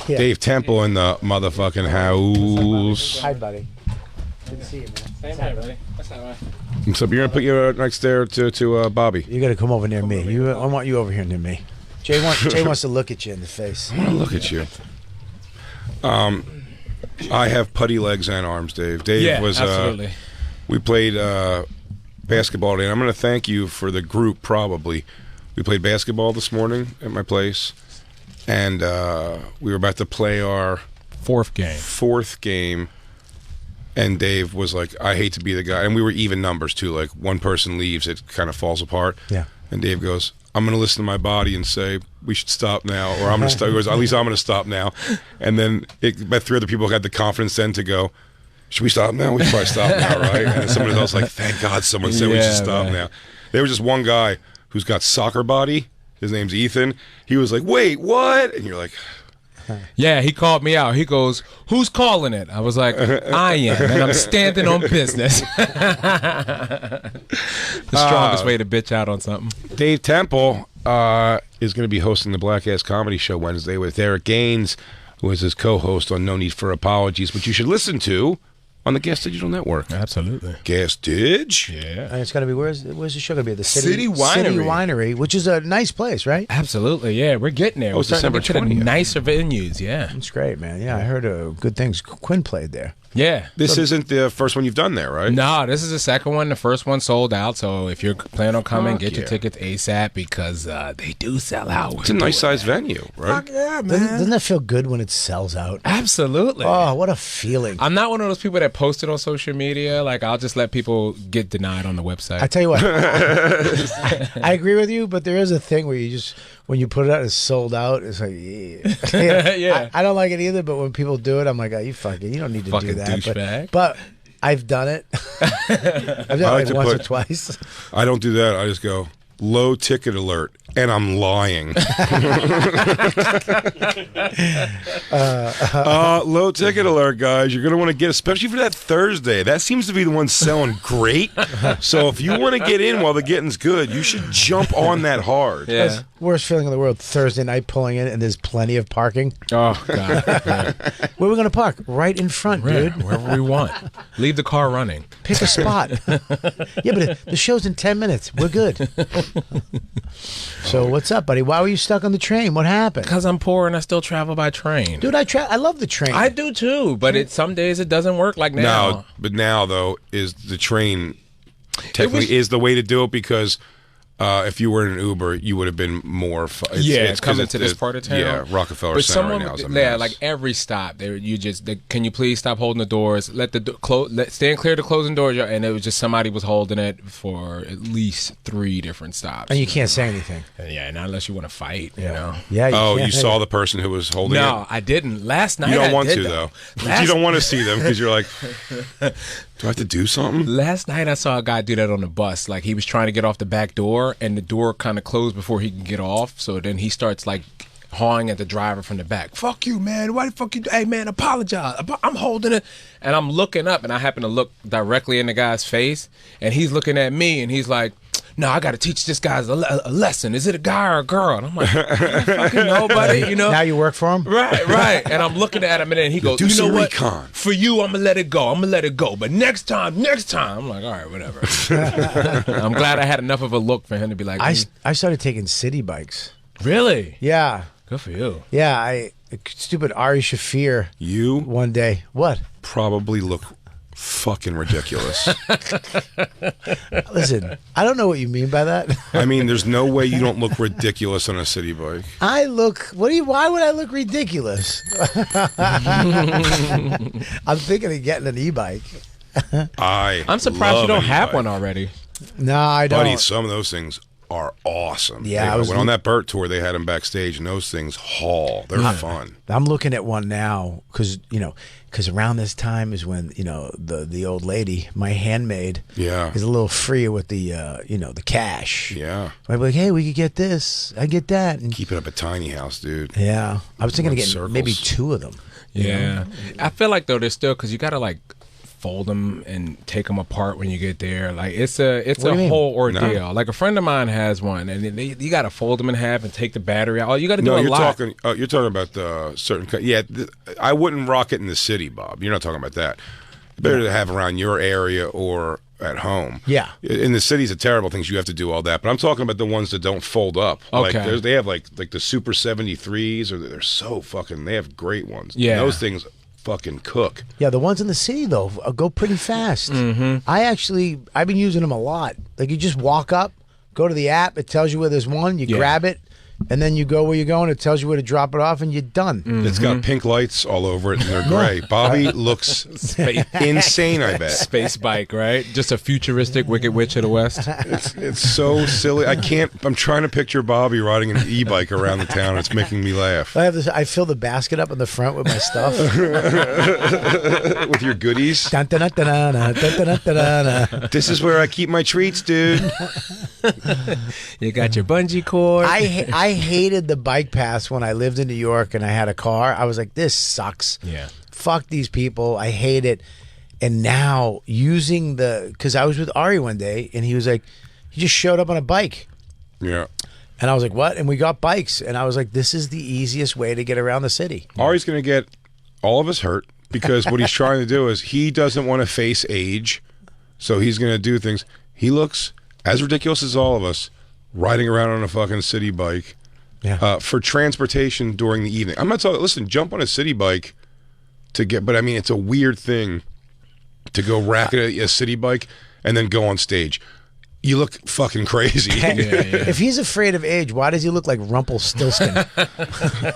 Dave Temple in the motherfucking house. Hi, buddy. Good to see you, man. Hey, buddy. What's that way? So you're gonna put you next there to Bobby. You got to come over near me. I want you over here near me. Jay wants to look at you in the face. I want to look at you. I have putty legs and arms, Dave. Dave was. Absolutely. We played basketball today. And I'm going to thank you for the group. Probably, we played basketball this morning at my place, and we were about to play our fourth game. And Dave was like, "I hate to be the guy," and we were even numbers too. Like one person leaves, it kind of falls apart. Yeah. And Dave goes, "I'm going to listen to my body and say we should stop now," or "I'm going to stop." He goes, "At least I'm going to stop now." And then about 3 other people had the confidence then to go, "Should we stop now? We should probably stop now, right?" And then somebody else like, "Thank God someone said we should stop now." There was just one guy who's got soccer body. His name's Ethan. He was like, "Wait, what?" And you're like, yeah, he called me out. He goes, "Who's calling it?" I was like, "I am, and I'm standing on business." The strongest way to bitch out on something. Dave Temple is going to be hosting the Black Ass Comedy Show Wednesday with Eric Gaines, who is his co-host on No Need for Apologies, which you should listen to on the Gas Digital Network. Absolutely. Gas Dig? Yeah. And it's going to be, where's the show going to be? The City Winery. City Winery, which is a nice place, right? Absolutely, yeah. We're getting there. Oh, We're starting to December get to the 20th. nicer venues, yeah. That's great, man. Yeah, I heard good things. Quinn played there. Yeah. This isn't the first one you've done there, right? No, this is the second one. The first one sold out, so if you're planning on coming, get your yeah. tickets ASAP because they do sell out. It's a nice sized venue, right? Fuck yeah, man. Doesn't that feel good when it sells out? Absolutely. Oh, what a feeling. I'm not one of those people that post it on social media. Like, I'll just let people get denied on the website. I tell you what, I agree with you, but there is a thing where you just, when you put it out, it's sold out. It's like, yeah. Yeah. I don't like it either, but when people do it, I'm like, oh, you don't need to Fucking do that. douchebag. But I've done it. I've done it like once or twice. I don't do that. I just go, low ticket alert, and I'm lying. Low ticket alert, guys. You're going to want to get, especially for that Thursday. That seems to be the one selling great. So if you want to get in while the getting's good, you should jump on that hard. Yeah. Worst feeling in the world, Thursday night pulling in, and there's plenty of parking. Oh, God. Yeah. Where are we going to park? Right in front, dude. Wherever we want. Leave the car running. Pick a spot. Yeah, but the show's in 10 minutes. We're good. So what's up, buddy? Why were you stuck on the train? What happened? Because I'm poor and I still travel by train. Dude, I love the train. I do too, but some days it doesn't work like now. No, but now, though, is the train technically is the way to do it because if you were in an Uber, you would have been more. It's coming to this part of town. Yeah, Rockefeller but Center right now is a yeah, mess. like every stop, can you please stop holding the doors? Let the stand clear the closing doors, and it was just somebody was holding it for at least 3 different stops. And you can't say anything. Yeah, not unless you want to fight. You know. Yeah. You saw the person who was holding it? No, I didn't. Last night you don't I want did, to though. You don't want to see them because you're like, do I have to do something? Last night I saw a guy do that on the bus. Like he was trying to get off the back door, and the door kind of closed before he can get off. So then he starts like hawing at the driver from the back. Fuck you, man. Why the fuck you? Hey, man, apologize. I'm holding it. And I'm looking up, and I happen to look directly in the guy's face, and he's looking at me, and he's like, no, I got to teach this guy a lesson. Is it a guy or a girl? And I'm like, I don't fucking know, buddy. You know? Now you work for him? Right. And I'm looking at him, and then he goes, you know what? Recon. For you, I'm going to let it go. But next time. I'm like, all right, whatever. I'm glad I had enough of a look for him to be like, I started taking city bikes. Really? Yeah. Good for you. Yeah, stupid Ari Shafir. You one day. What? Probably look fucking ridiculous. Listen, I don't know what you mean by that. I mean, there's no way you don't look ridiculous on a city bike. Why would I look ridiculous? I'm thinking of getting an e-bike. I'm surprised you don't have one already. No, I don't. Buddy, some of those things are awesome. Yeah, I went on that Burt tour. They had them backstage, and those things haul. They're fun. I'm looking at one now because around this time is when the old lady, my handmaid, is a little freer with the the cash. Yeah, I'd be like, hey, we could get this. I get that. And keep it up a tiny house, dude. Yeah, I was thinking of getting maybe 2 of them. Yeah, I feel like though there's still because you got to like fold them and take them apart when you get there. Like it's a whole ordeal. No. Like a friend of mine has one, and you got to fold them in half and take the battery out. You got to do a lot. You're talking about the certain. I wouldn't rock it in the city, Bob. You're not talking about that. Better to have around your area or at home. Yeah. In the cities, a terrible things you have to do all that. But I'm talking about the ones that don't fold up. Okay. Like they have like the Super 73s, or they're so fucking. They have great ones. Yeah. And those things fucking cook. Yeah, the ones in the city though go pretty fast. Mm-hmm. I've been using them a lot. Like you just walk up, go to the app, it tells you where there's one, you grab it, and then you go where you're going, it tells you where to drop it off, and you're done. Mm-hmm. It's got pink lights all over it, and they're gray. Bobby looks insane, I bet. Space bike, right? Just a futuristic Wicked Witch of the West. It's so silly. I'm trying to picture Bobby riding an e-bike around the town. It's making me laugh. I fill the basket up in the front with my stuff. With your goodies. Dun, dun, dun, dun, dun, dun, dun, dun, dun. This is where I keep my treats, dude. You got your bungee cord. I hated the bike pass when I lived in New York and I had a car. I was like, this sucks. Yeah. Fuck these people. I hate it. And now using because I was with Ari one day and he was like, he just showed up on a bike. Yeah. And I was like, what? And we got bikes. And I was like, this is the easiest way to get around the city. Ari's going to get all of us hurt because what he's trying to do is he doesn't want to face age. So he's going to do things. He looks as ridiculous as all of us riding around on a fucking city bike. Yeah. For transportation during the evening. I'm not talking, listen, jump on a city bike but I mean, it's a weird thing to go rack a city bike and then go on stage. You look fucking crazy. If he's afraid of age, why does he look like Rumpelstiltskin?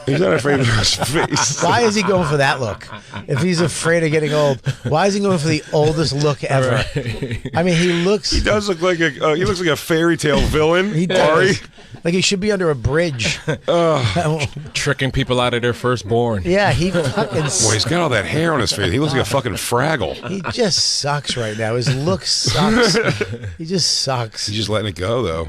He's not afraid of his face. Why is he going for that look? If he's afraid of getting old, why is he going for the oldest look ever? Right. I mean, he does look like a fairy tale villain. He does. Like he should be under a bridge. Tricking people out of their firstborn. Yeah, he fucking... Boy, he's got all that hair on his face. He looks like a fucking Fraggle. He just sucks right now. His look sucks. He just sucks. He's just letting it go, though.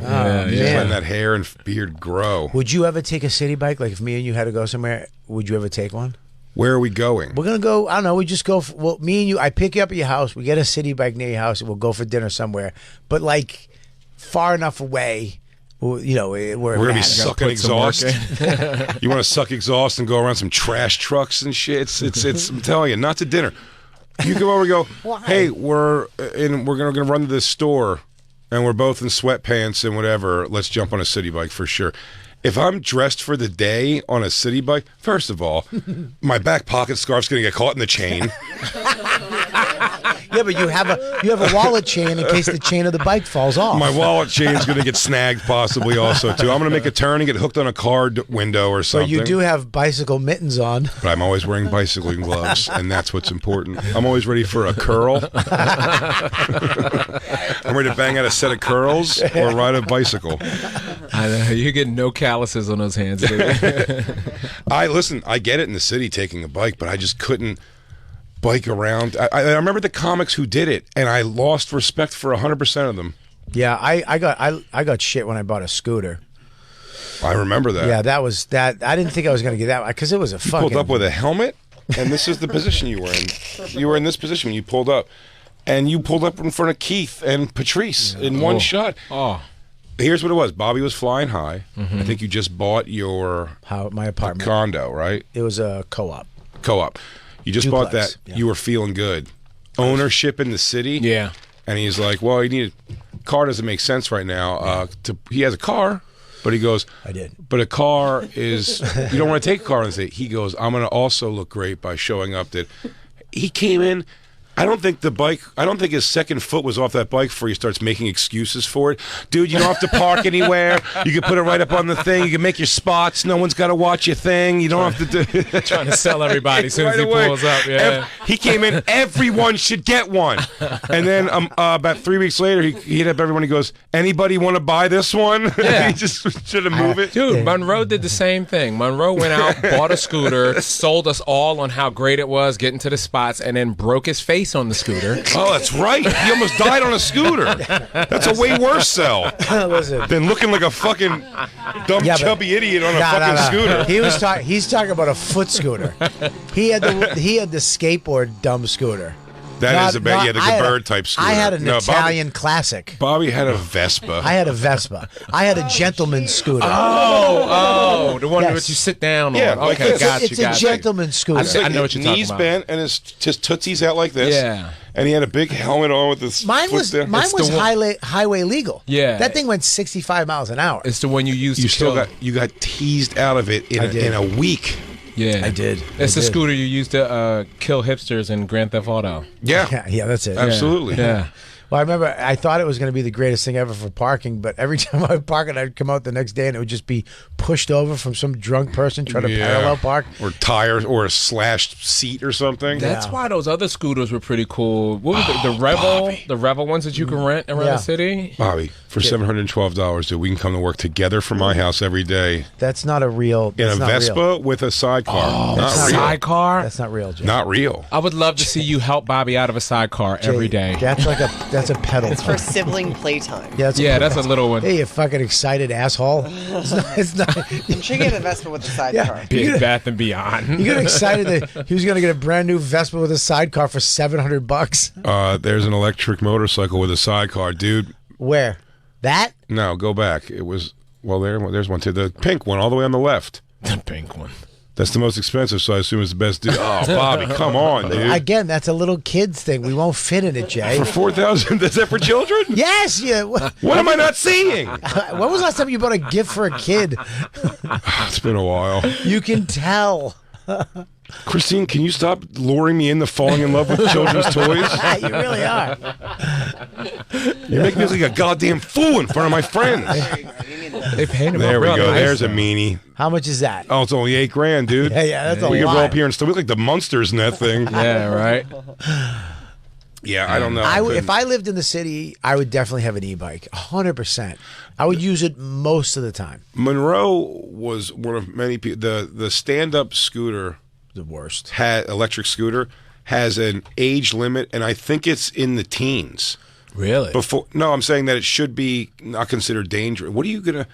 He's just letting that hair and beard grow. Would you ever take a city bike? Like if me and you had to go somewhere, would you ever take one? Where are we going? We're going to go, I don't know, we just go, me and you, I pick you up at your house, we get a city bike near your house, and we'll go for dinner somewhere. But like far enough away, we're going to be sucking exhaust. You want to suck exhaust and go around some trash trucks and shit? It's I'm telling you, not to dinner. You come over and go, hey, we're going to run to this store, and we're both in sweatpants and whatever. Let's jump on a city bike for sure. If I'm dressed for the day on a city bike, first of all, my back pocket scarf's going to get caught in the chain. Yeah, but you have a wallet chain in case the chain of the bike falls off. My wallet chain's going to get snagged possibly also, too. I'm going to make a turn and get hooked on a car window or something. But you do have bicycle mittens on. But I'm always wearing bicycling gloves, and that's what's important. I'm always ready for a curl. I'm ready to bang out a set of curls or ride a bicycle. I know. You get no calluses on those hands, dude. I get it in the city taking a bike, but I just couldn't bike around. I remember the comics who did it, and I lost respect for 100% of them. Yeah, I got shit when I bought a scooter. I remember that. Yeah, that was that. I didn't think I was going to get that because it was a fucking... You pulled up with a helmet, and this is the position you were in. You were in this position when you pulled up, and you pulled up in front of Keith and Patrice in one shot. Oh. Here's what it was. Bobby was flying high. I think you just bought my apartment condo, right? It was a co-op. You just bought that. Yeah. You were feeling good. Ownership in the city. Yeah. And he's like, well, you need a car. Doesn't make sense right now. He has a car, but he goes, I did. But a car is, you don't want to take a car in the city. He goes, I'm going to also look great by showing up that he came in I don't think his second foot was off that bike before he starts making excuses for it. Dude, you don't have to park anywhere. You can put it right up on the thing. You can make your spots. No one's got to watch your thing. You don't have to do Trying to sell everybody as soon as he pulls up. Yeah. He came in, everyone should get one. And then about 3 weeks later, he hit up everyone. He goes, anybody want to buy this one? Yeah. He just should have moved it. Dude, Monroe did the same thing. Monroe went out, bought a scooter, sold us all on how great it was, getting to the spots, and then broke his face on the scooter. Oh, that's right. He almost died on a scooter. That's a way worse sell than looking like a fucking dumb, chubby idiot on a fucking scooter. He's talking about a foot scooter. He had the skateboard dumb scooter. That is a bad, the bird type scooter. I had an Italian classic. Bobby had a Vespa. I had a Vespa. I had a gentleman's scooter. Oh, the one that you sit down on. Yeah, okay, it's a gentleman's scooter. I know what you're talking about. Knees bent and his tootsies out like this. Yeah. And he had a big helmet on with this. Mine was highway legal. Yeah. That thing went 65 miles an hour. It's the one you used to kill. You got teased out of it in a week. Yeah, I did. It's the scooter you used to kill hipsters in Grand Theft Auto. Yeah, yeah, that's it. Absolutely. Yeah. Well, I remember I thought it was going to be the greatest thing ever for parking, but every time I would park it, I'd come out the next day and it would just be pushed over from some drunk person trying to parallel park. Or tires or a slashed seat or something. That's why those other scooters were pretty cool. What was the Rebel? Bobby. The Rebel ones that you can rent around the city? Bobby, for $712, dude, we can come to work together from my house every day. That's not a real... In a Vespa with a sidecar. Not real. Sidecar? That's not real, Jay. Not real. I would love to see you help Bobby out of a sidecar every day. That's a pedal. It's for sibling playtime. Yeah, that's a little one. Hey, you fucking excited asshole. It's not. I'm sure you get a Vespa with a sidecar. Big Bath and Beyond. You got excited that he was going to get a brand new Vespa with a sidecar for $700. There's an electric motorcycle with a sidecar, dude. Where? That? No, go back. It was there's one too. The pink one, all the way on the left. The pink one. That's the most expensive, so I assume it's the best dude. Oh, Bobby, come on, dude. Again, that's a little kid's thing. We won't fit in it, Jay. For $4,000? Is that for children? Yes. Yeah. What am I not seeing? When was the last time you bought a gift for a kid? It's been a while. You can tell. Christine, can you stop luring me into falling in love with children's toys? You really are. You make me look like a goddamn fool in front of my friends. They paid him There we up go. real nice, There's a though. meanie. How much is that? Oh, it's only $8,000, dude. Yeah, that's a We can roll lot. up here and still look like the Munsters in that thing. Yeah, right. Yeah, I don't know. If I lived in the city, I would definitely have an e-bike, 100%. I would use it most of the time. Monroe was one of many people. The stand-up scooter, the worst, electric scooter, has an age limit, and I think it's in the teens. Really? No, I'm saying that it should be not considered dangerous. What are you gonna?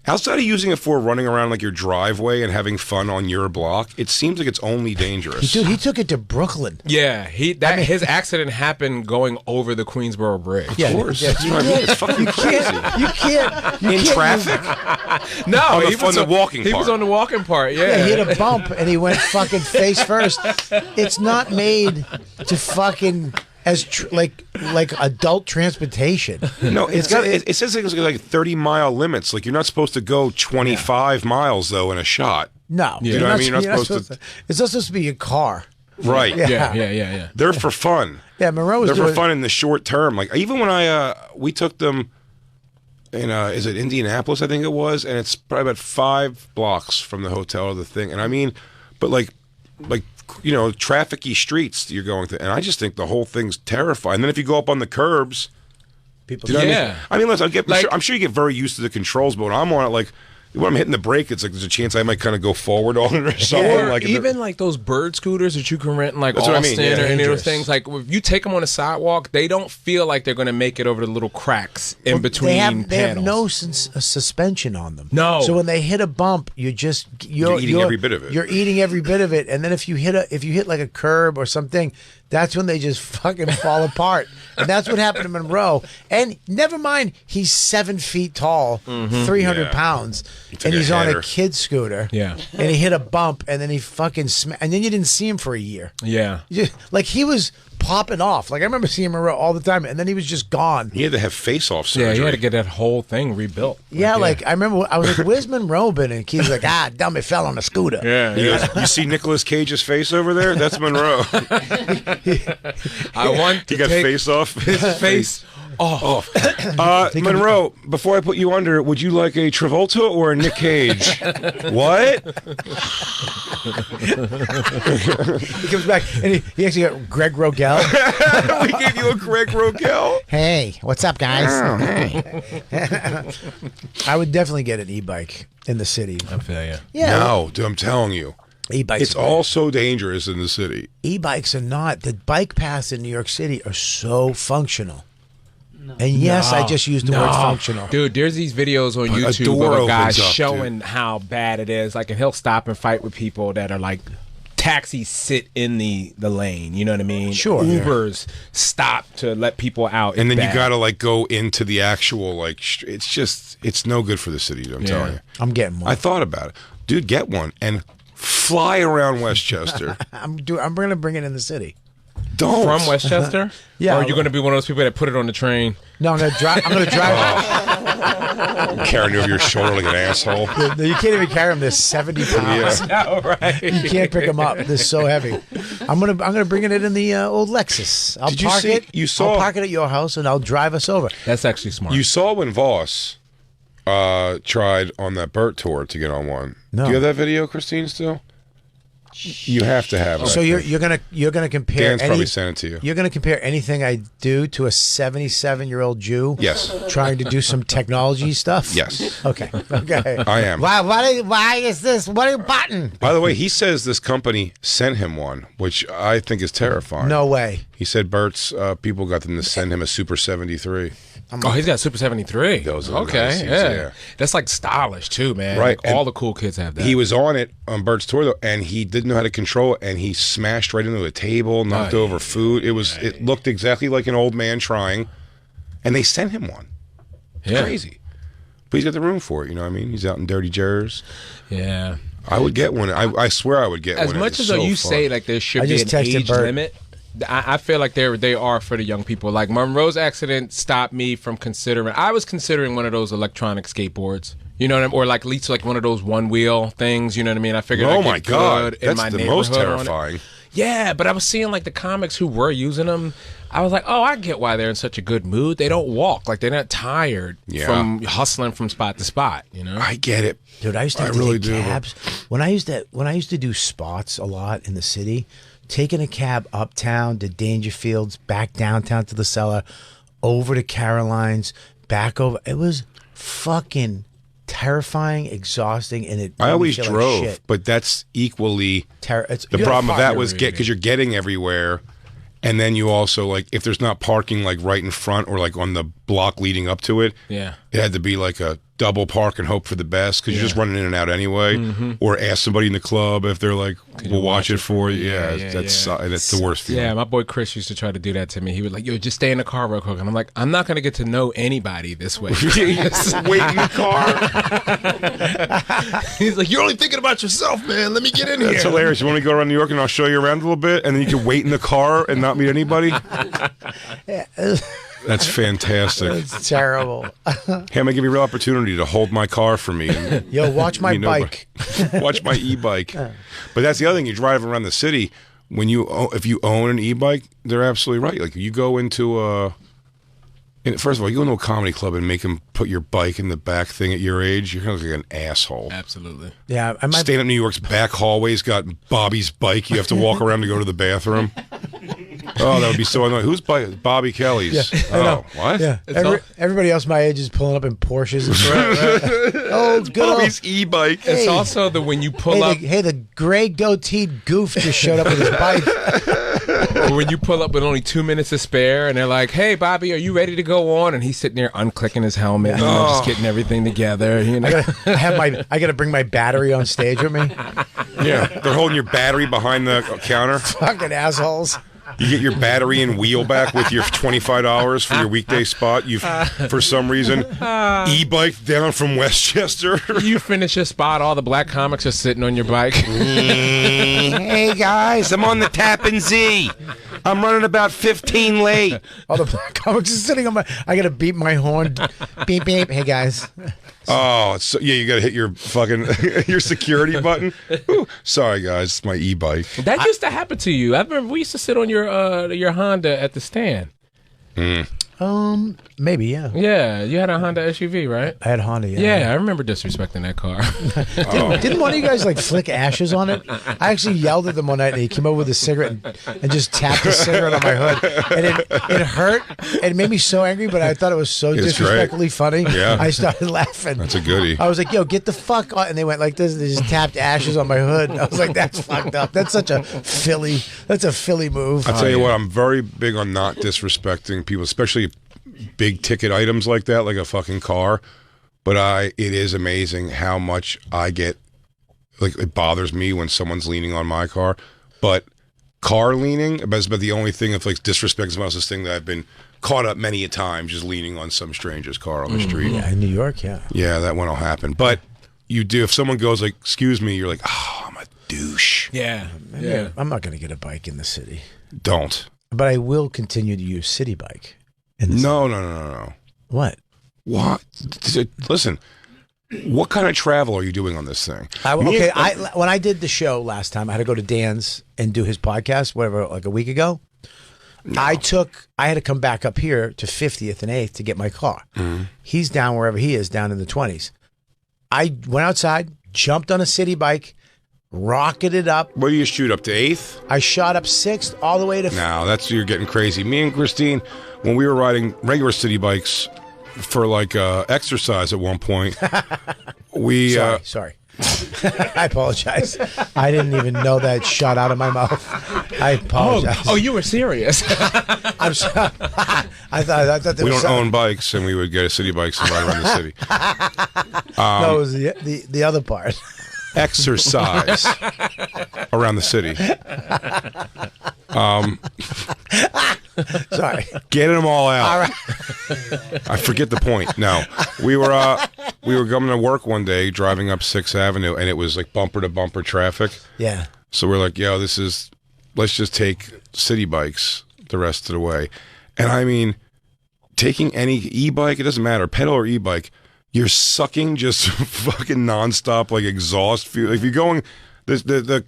Outside of using it for running around like your driveway and having fun on your block, it seems like it's only dangerous. Dude, he took it to Brooklyn. Yeah, his accident happened going over the Queensboro Bridge. Of course, that's what I mean. It's fucking crazy. You can't in traffic. No, he was on the walking part. He was on the walking part. Yeah, he hit a bump and he went fucking face first. It's not made to fucking like adult transportation. No, it says it's like 30-mile limits. Like you're not supposed to go 25 miles though in a shot. No, you know what I mean. You're not supposed to. It's not supposed to be a car. Right. Yeah. They're for fun. Yeah, Monroe was They're for fun in the short term. Like even when we took them in is it Indianapolis? I think it was, and it's probably about 5 blocks from the hotel or the thing. And I mean, but like. Trafficy streets you're going through, and I just think the whole thing's terrifying. And then if you go up on the curbs, people. I mean, listen, I'm sure you get very used to the controls, but when I'm on it, when I'm hitting the brake, it's like there's a chance I might kind of go forward on it or something. Or even like those bird scooters that you can rent in like Austin or any of those things. Like if you take them on a sidewalk, they don't feel like they're going to make it over the little cracks in between. They have no suspension on them. No. So when they hit a bump, you're eating every bit of it. You're eating every bit of it, and then if you hit like a curb or something, that's when they just fucking fall apart. And that's what happened to Monroe. And never mind, he's 7 feet tall, 300 pounds, and he's on a kid scooter. Yeah. And he hit a bump, and then he fucking and then you didn't see him for a year. Yeah. Like he was popping off. Like I remember seeing him around all the time, and then he was just gone. He had to have face-off surgery. Yeah, he had to get that whole thing rebuilt. Yeah, like I remember I was like, "Where's Monroe been?" And Keith's like, dummy fell on a scooter. Yeah, He goes, "You see Nicolas Cage's face over there? That's Monroe." I want to he got take face-off. his face off. Monroe, before I put you under, would you like a Travolta or a Nick Cage? What? He comes back and he actually got Greg Rogel. We gave you a Greg Rogel. Hey, what's up, guys? Oh, hey. I would definitely get an e-bike in the city. I feel you. Yeah. No, dude, I'm telling you. E-bikes. It's all so dangerous in the city. E-bikes are not. The bike paths in New York City are so functional. And yes, I just used the word functional. Dude, there's these videos on YouTube of a guy showing how bad it is. Like, and he'll stop and fight with people that are like, taxis sit in the lane. You know what I mean? Sure. Ubers stop to let people out. And then It's you got to like go into the actual like. It's no good for the city. I'm telling you. I'm getting one. I thought about it, dude. Get one and fly around Westchester. I'm going to bring it in the city. Don't. From Westchester? Yeah. Or are you going to be one of those people that put it on the train? No, I'm going to drive. Carrying over your shoulder like an asshole. You can't even carry them. They're 70 pounds. Yeah, right. You can't pick them up. They're so heavy. I'm gonna bring it in the old Lexus. I'll Did you park see- it. you saw- I'll park it at your house and I'll drive us over. That's actually smart. You saw when Voss tried on that Burt tour to get on one. No. Do you have that video, Christine? Still? You have to have it. So you're gonna compare. Dan's probably sent it to you. You're gonna compare anything I do to a 77-year-old Jew? Yes. Trying to do some technology stuff? Yes. Okay. Okay. I am. Why is this? What are you button? By the way, he says this company sent him one, which I think is terrifying. No way. He said Burt's people got them to send him a Super 73. Oh, he's got Super 73. Those are okay, nice, yeah. That's like stylish too, man. Right. Like, all the cool kids have that. He was on it on Burt's tour though, and he didn't know how to control it, and he smashed right into a table, knocked over food. It looked exactly like an old man trying, and they sent him one. It's crazy, but he's got the room for it. You know what I mean? He's out in dirty jers. Yeah. I would get one. I swear I would get one. As much It's as so you fun. say like there should I be an just texted age Bert. limit, I feel like they are for the young people. Like Monroe's accident stopped me from considering. I was considering one of those electronic skateboards. You know what I mean? Or like at least like one of those one wheel things. You know what I mean? I figured. Oh I'd my get God, good in that's my the most neighborhood on it. terrifying. Yeah, but I was seeing like the comics who were using them. I was like, oh, I get why they're in such a good mood. They don't walk, like they're not tired from hustling from spot to spot. You know, I get it, dude. I used to have to really take do. cabs when I used to do spots a lot in the city. Taking a cab uptown to Dangerfields, back downtown to the Cellar, over to Caroline's, back over. It was fucking terrifying, exhausting, and it. I made me always feel like drove, shit. but that's equally It's- the you problem gotta with that find was because you're getting everywhere, and then you also like if there's not parking like right in front or like on the block leading up to it. Yeah. It had to be like a double park and hope for the best because you're just running in and out anyway. Mhm. Or ask somebody in the club if they're like, we'll watch it for you. Yeah, yeah, that's yeah. that's the worst feeling. Yeah, my boy Chris used to try to do that to me. He was like, yo, just stay in the car real quick. And I'm like, I'm not going to get to know anybody this way. Just wait in the car. He's like, you're only thinking about yourself, man. Let me get in here. That's hilarious. You want me to go around New York and I'll show you around a little bit and then you can wait in the car and not meet anybody? That's fantastic. It's terrible. Hey, I'm going to give you a real opportunity to hold my car for me. And, Yo, watch my bike. Watch my e-bike. But that's the other thing. You drive around the city. If you own an e-bike, they're absolutely right. Like you go into first of all, you go into a comedy club and make them put your bike in the back thing at your age, you're going to look like an asshole. Absolutely. Yeah, Stand Up New York's back hallway's got Bobby's bike. You have to walk around to go to the bathroom. Oh, that would be so annoying. Whose bike? Bobby Kelly's. Yeah, I know. Oh, what? Yeah, everybody else my age is pulling up in Porsches. Oh, good Bobby's e-bike. It's also the when you pull up. The gray goateed goof just showed up with his bike. Or when you pull up with only 2 minutes to spare, and they're like, "Hey, Bobby, are you ready to go on?" And he's sitting there unclicking his helmet, just getting everything together. You know, I gotta bring my battery on stage with me. Yeah, they're holding your battery behind the counter. Fucking assholes. You get your battery and wheel back with your $25 for your weekday spot. You, for some reason, e-bike down from Westchester. You finish your spot, all the black comics are sitting on your bike. Hey guys, I'm on the Tappan Z. I'm running about 15 late. All the black comics is sitting on my. I gotta beep my horn. Beep beep. Hey guys. Oh, so, yeah, you got to hit your fucking your security button. Ooh, sorry, guys, it's my e-bike. That used to happen to you. I remember we used to sit on your Honda at the stand. Maybe, yeah. Yeah, you had a Honda SUV, right? I had a Honda, yeah. Yeah, I remember disrespecting that car. Didn't one of you guys like flick ashes on it? I actually yelled at them one night and he came over with a cigarette and just tapped the cigarette on my hood. And it hurt. It made me so angry, but I thought it was so It's disrespectfully great. funny. Yeah. I started laughing. That's a goodie. I was like, yo, get the fuck on. And they went like this. They just tapped ashes on my hood. I was like, that's fucked up. That's such a Philly move. I'll tell you what, I'm very big on not disrespecting people, especially big ticket items like that, like a fucking car. But it is amazing how much I get, like, it bothers me when someone's leaning on my car. But car leaning, but the only thing that like disrespect is most this thing that I've been caught up many a time, just leaning on some stranger's car on the street. Yeah, in New York, yeah. Yeah, that one will happen. But you do, if someone goes like, excuse me, you're like, oh, I'm a douche. Yeah. I'm not going to get a bike in the city. Don't. But I will continue to use City Bike. No. What? What? Listen, what kind of travel are you doing on this thing? When I did the show last time, I had to go to Dan's and do his podcast, whatever, like a week ago. No. I had to come back up here to 50th and 8th to get my car. Mm-hmm. He's down wherever he is, down in the 20s. I went outside, jumped on a City Bike, rocketed up. Where do you shoot up to 8th? I shot up 6th all the way to... No, you're getting crazy. Me and Christine, when we were riding regular City Bikes for like exercise at one point, we... Sorry. I apologize. I didn't even know that shot out of my mouth. I apologize. Oh, you were serious. I'm sorry. I thought we don't own bikes, and we would get a City Bikes and ride around the city. No, it was the other part. Exercise around the city. Sorry. Getting them all out. All right. I forget the point. No, we were coming to work one day, driving up 6th Avenue, and it was like bumper to bumper traffic. Yeah. So we're like, yo, let's just take City Bikes the rest of the way. And I mean, taking any e-bike, it doesn't matter, pedal or e-bike, you're sucking just fucking nonstop like exhaust fuel. If you're going, the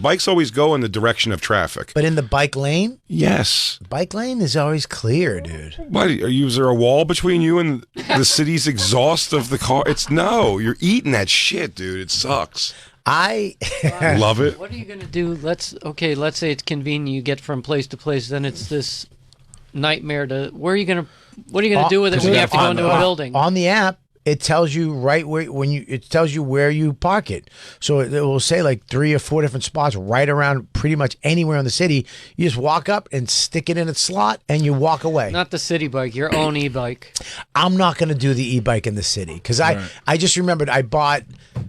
bikes always go in the direction of traffic. But in the bike lane? Yes. Bike lane is always clear, dude. What, is there a wall between you and the city's exhaust of the car? You're eating that shit, dude. It sucks. I love it. What are you going to do? Let's say it's convenient. You get from place to place. Then it's this nightmare to, what are you going to do with it when you have to go into a building? On the app, it tells you right where it tells you where you park it. So it will say like 3 or 4 different spots right around pretty much anywhere in the city. You just walk up and stick it in its slot and you walk away. Not the City Bike, your own e-bike. I'm not going to do the e-bike in the city because I just remembered I bought,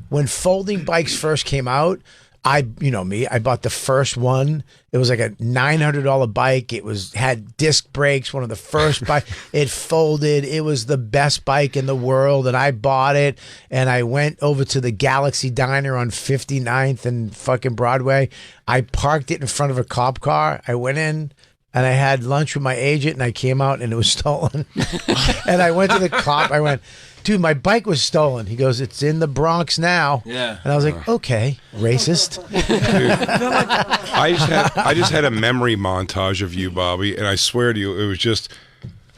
when folding bikes first came out, I bought the first one. It was like a $900 bike. It had disc brakes, one of the first bikes. It folded. It was the best bike in the world, and I bought it. And I went over to the Galaxy Diner on 59th and fucking Broadway. I parked it in front of a cop car. I went in, and I had lunch with my agent, and I came out, and it was stolen. And I went to the cop. I went, dude, my bike was stolen. He goes, it's in the Bronx now. Yeah. And I was like, okay, racist. I just had a memory montage of you, Bobby, and I swear to you, it was just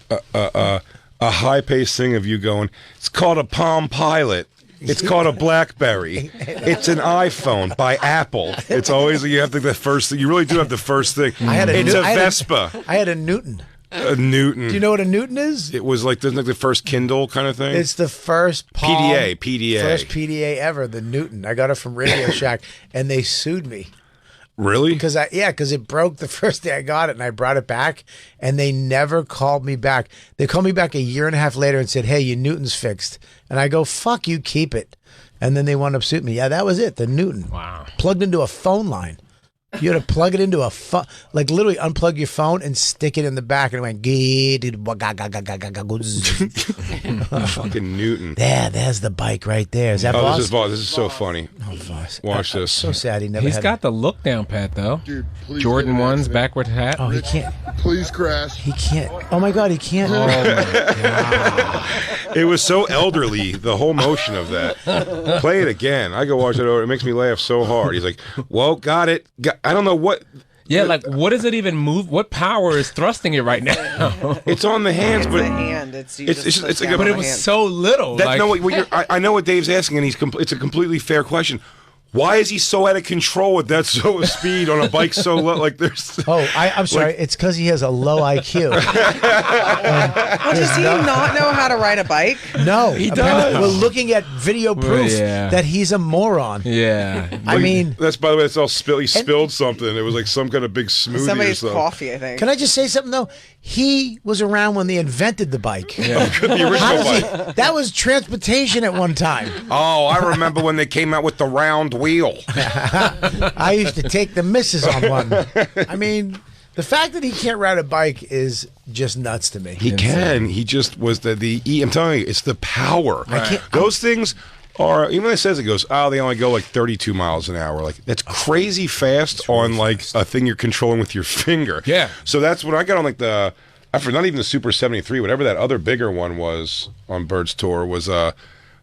a high-paced thing of you going, it's called a Palm Pilot. It's called a BlackBerry. It's an iPhone by Apple. It's always, you have the first thing. You really do have the first thing. It's a Vespa. I had a Newton. A Newton. Do you know what a Newton is? It was like the first Kindle kind of thing. It's the first PDA. First PDA ever, the Newton. I got it from Radio Shack, and they sued me. Really? Because it broke the first day I got it, and I brought it back, and they never called me back. They called me back a year and a half later and said, hey, your Newton's fixed. And I go, fuck you, keep it. And then they wound up suing me. Yeah, that was it, the Newton. Wow. Plugged into a phone line. You had to plug it into a phone, like literally unplug your phone and stick it in the back, and it went. Fucking Newton. There's the bike right there. Is that Voss? This is Voss. This is so funny. Oh, Voss. Watch this. So sad he never. He's had got the look down pat though. Dude, please Jordan get an 1's accident. backward hat. Oh, he can't. Please crash. He can't. Oh my God, he can't. Oh my God. It was so elderly, the whole motion of that. Play it again. I go watch it over. It makes me laugh so hard. He's like, "Well, got it. I don't know what." Yeah, like what does it even move? What power is thrusting it right now? It's on the hands, but the hand. It's like but it was so little. That's like, no. What you're, I know what Dave's asking, and it's a completely fair question. Why is he so out of control with that slow speed on a bike so low? Like there's. I'm sorry. It's because he has a low IQ. Does he not know how to ride a bike? No, He apparently does. We're looking at video proof Yeah. that he's a moron. Yeah. I mean, that's by the way. It's all spilled. He spilled something. It was like some kind of big smoothie Somebody's or something. coffee, I think. can I just say something though? He was around when they invented the bike. The original How does bike. that was transportation at one time. Oh, I remember when they came out with the round wheel. I used to take the misses on one. I mean, the fact that he can't ride a bike is just nuts to me. He can. He just was the I'm telling you, it's the power. can't- Those things are, even when it says it goes, they only go like 32 miles an hour. Like that's crazy fast on like a thing you're controlling with your finger. Yeah. So that's when I got on like after not even the Super 73, whatever that other bigger one was on Bird's Tour was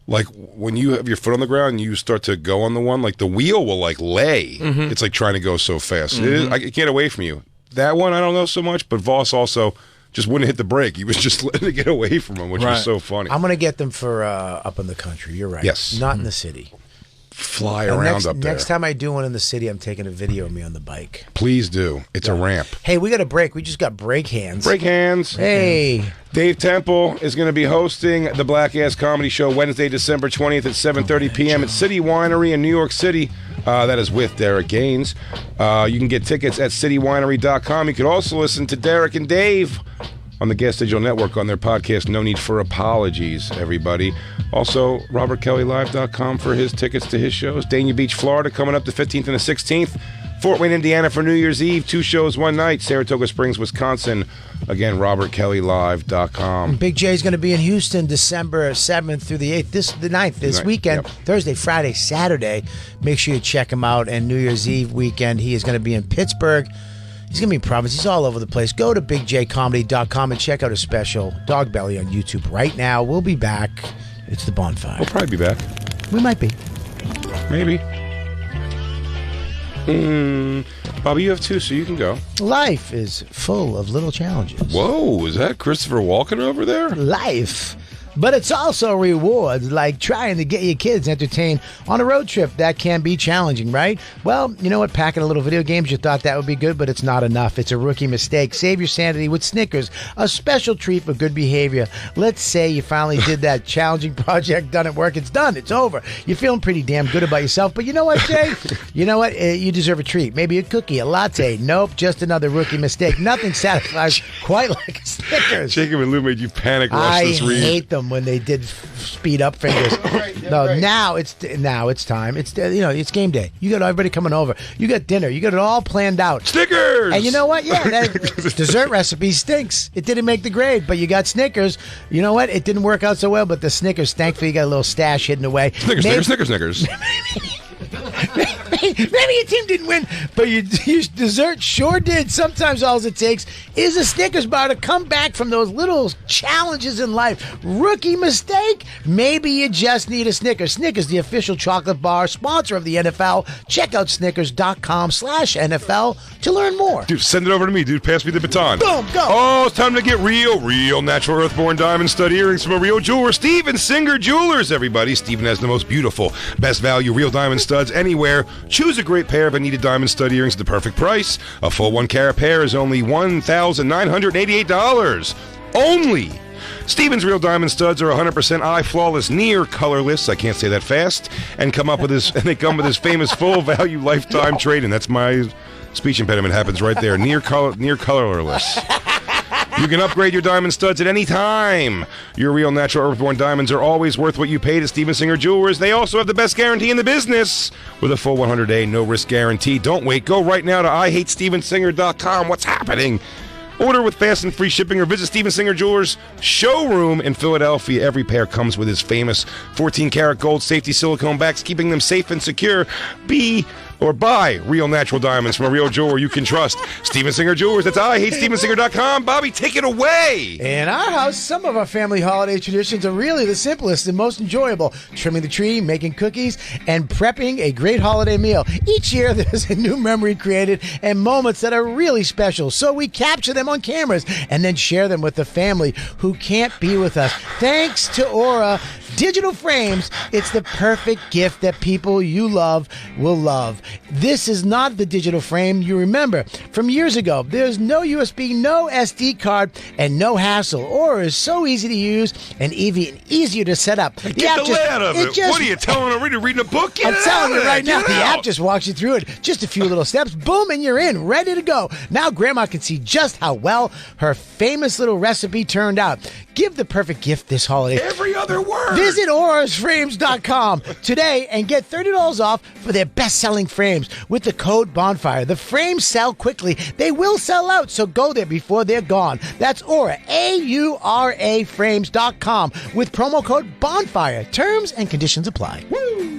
like when you have your foot on the ground and you start to go on the one, like the wheel will like lay. Mm-hmm. It's like trying to go so fast. It is, I can't away from you. That one I don't know so much, but Voss also just wouldn't hit the brake. He was just letting it get away from him, which was so funny. I'm going to get them for up in the country. You're right. Yes. Not in the city. Fly around up there. Next time I do one in the city, I'm taking a video of me on the bike. Please do. It's a ramp. Hey, we got a break. We just got break hands. Break hands. Hey. Dave Temple is going to be hosting the Black Ass Comedy Show Wednesday, December 20th at 7:30 p.m. at City Winery in New York City. That is with Derek Gaines. You can get tickets at citywinery.com. You can also listen to Derek and Dave on the Gas Digital Network on their podcast, No Need for Apologies, everybody. Also, robertkellylive.com for his tickets to his shows. Dania Beach, Florida, coming up the 15th and the 16th. Fort Wayne, Indiana for New Year's Eve. 2 shows, 1 night. Saratoga Springs, Wisconsin. Again, robertkellylive.com. Big J's going to be in Houston December 7th through the 8th, the 9th, this weekend. Yep. Thursday, Friday, Saturday. Make sure you check him out. And New Year's Eve weekend, he is going to be in Pittsburgh. He's going to be in Providence. He's all over the place. Go to bigjcomedy.com and check out his special, Dog Belly, on YouTube right now. We'll be back. It's the Bonfire. We'll probably be back. We might be. Maybe. Bobby, you have 2, so you can go. Life is full of little challenges. Whoa, is that Christopher Walken over there? Life. But it's also rewards, like trying to get your kids entertained on a road trip. That can be challenging, right? Well, you know what? Packing a little video games, you thought that would be good, but it's not enough. It's a rookie mistake. Save your sanity with Snickers, a special treat for good behavior. Let's say you finally did that challenging project, done at work. It's done. It's over. You're feeling pretty damn good about yourself. But you know what, Jay? You know what? You deserve a treat. Maybe a cookie, a latte. Nope, just another rookie mistake. Nothing satisfies quite like a Snickers. Jacob and Lou made you panic rush this read. I hate them when they did speed up fingers. No, now it's time. It's it's game day. You got everybody coming over. You got dinner. You got it all planned out. Snickers. And you know what? Yeah, that dessert recipe stinks. It didn't make the grade, but you got Snickers. You know what? It didn't work out so well, but the Snickers, thankfully, you got a little stash hidden away. Snickers. Maybe your team didn't win, but your dessert sure did. Sometimes all it takes is a Snickers bar to come back from those little challenges in life. Rookie mistake? Maybe you just need a Snickers. Snickers, the official chocolate bar, sponsor of the NFL. Check out snickers.com/NFL to learn more. Dude, send it over to me, dude. Pass me the baton. Boom, go. Oh, it's time to get real natural earthborn diamond stud earrings from a real jeweler, Steven Singer Jewelers, everybody. Steven has the most beautiful, best value real diamond studs anywhere. Choose a great pair of needed diamond stud earrings at the perfect price. A full 1-carat pair is only $1,988. Only. Steven's real diamond studs are 100% eye flawless, near colorless. I can't say that fast. And they come with his famous full value lifetime trade, and that's my speech impediment happens right there. Near colorless. You can upgrade your diamond studs at any time. Your real natural earthborn diamonds are always worth what you paid at Steven Singer Jewelers. They also have the best guarantee in the business with a full 100-day no-risk guarantee. Don't wait. Go right now to IHateStevenSinger.com. What's happening? Order with fast and free shipping or visit Steven Singer Jewelers showroom in Philadelphia. Every pair comes with his famous 14-karat gold safety silicone backs, keeping them safe and secure. Buy real natural diamonds from a real jeweler you can trust. Steven Singer Jewelers. That's IHateStevenSinger.com. Bobby, take it away. In our house, some of our family holiday traditions are really the simplest and most enjoyable. Trimming the tree, making cookies, and prepping a great holiday meal. Each year, there's a new memory created and moments that are really special. So we capture them on cameras and then share them with the family who can't be with us. Thanks to Aura Digital Frames, it's the perfect gift that people you love will love. This is not the digital frame you remember from years ago. There's no USB, no SD card, and no hassle. Aura is so easy to use and even easier to set up. Get the lid out of it. What are you telling her? Reading a book? Get I'm it telling out you of right there. now, Get the it app out. just walks you through it. Just a few little steps, boom, and you're in, ready to go. Now Grandma can see just how well her famous little recipe turned out. Give the perfect gift this holiday. Every other word. Visit aurasframes.com today and get $30 off for their best-selling frames with the code Bonfire. The frames sell quickly. They will sell out, so go there before they're gone. That's Aura, AURA frames.com with promo code Bonfire. Terms and conditions apply. Woo!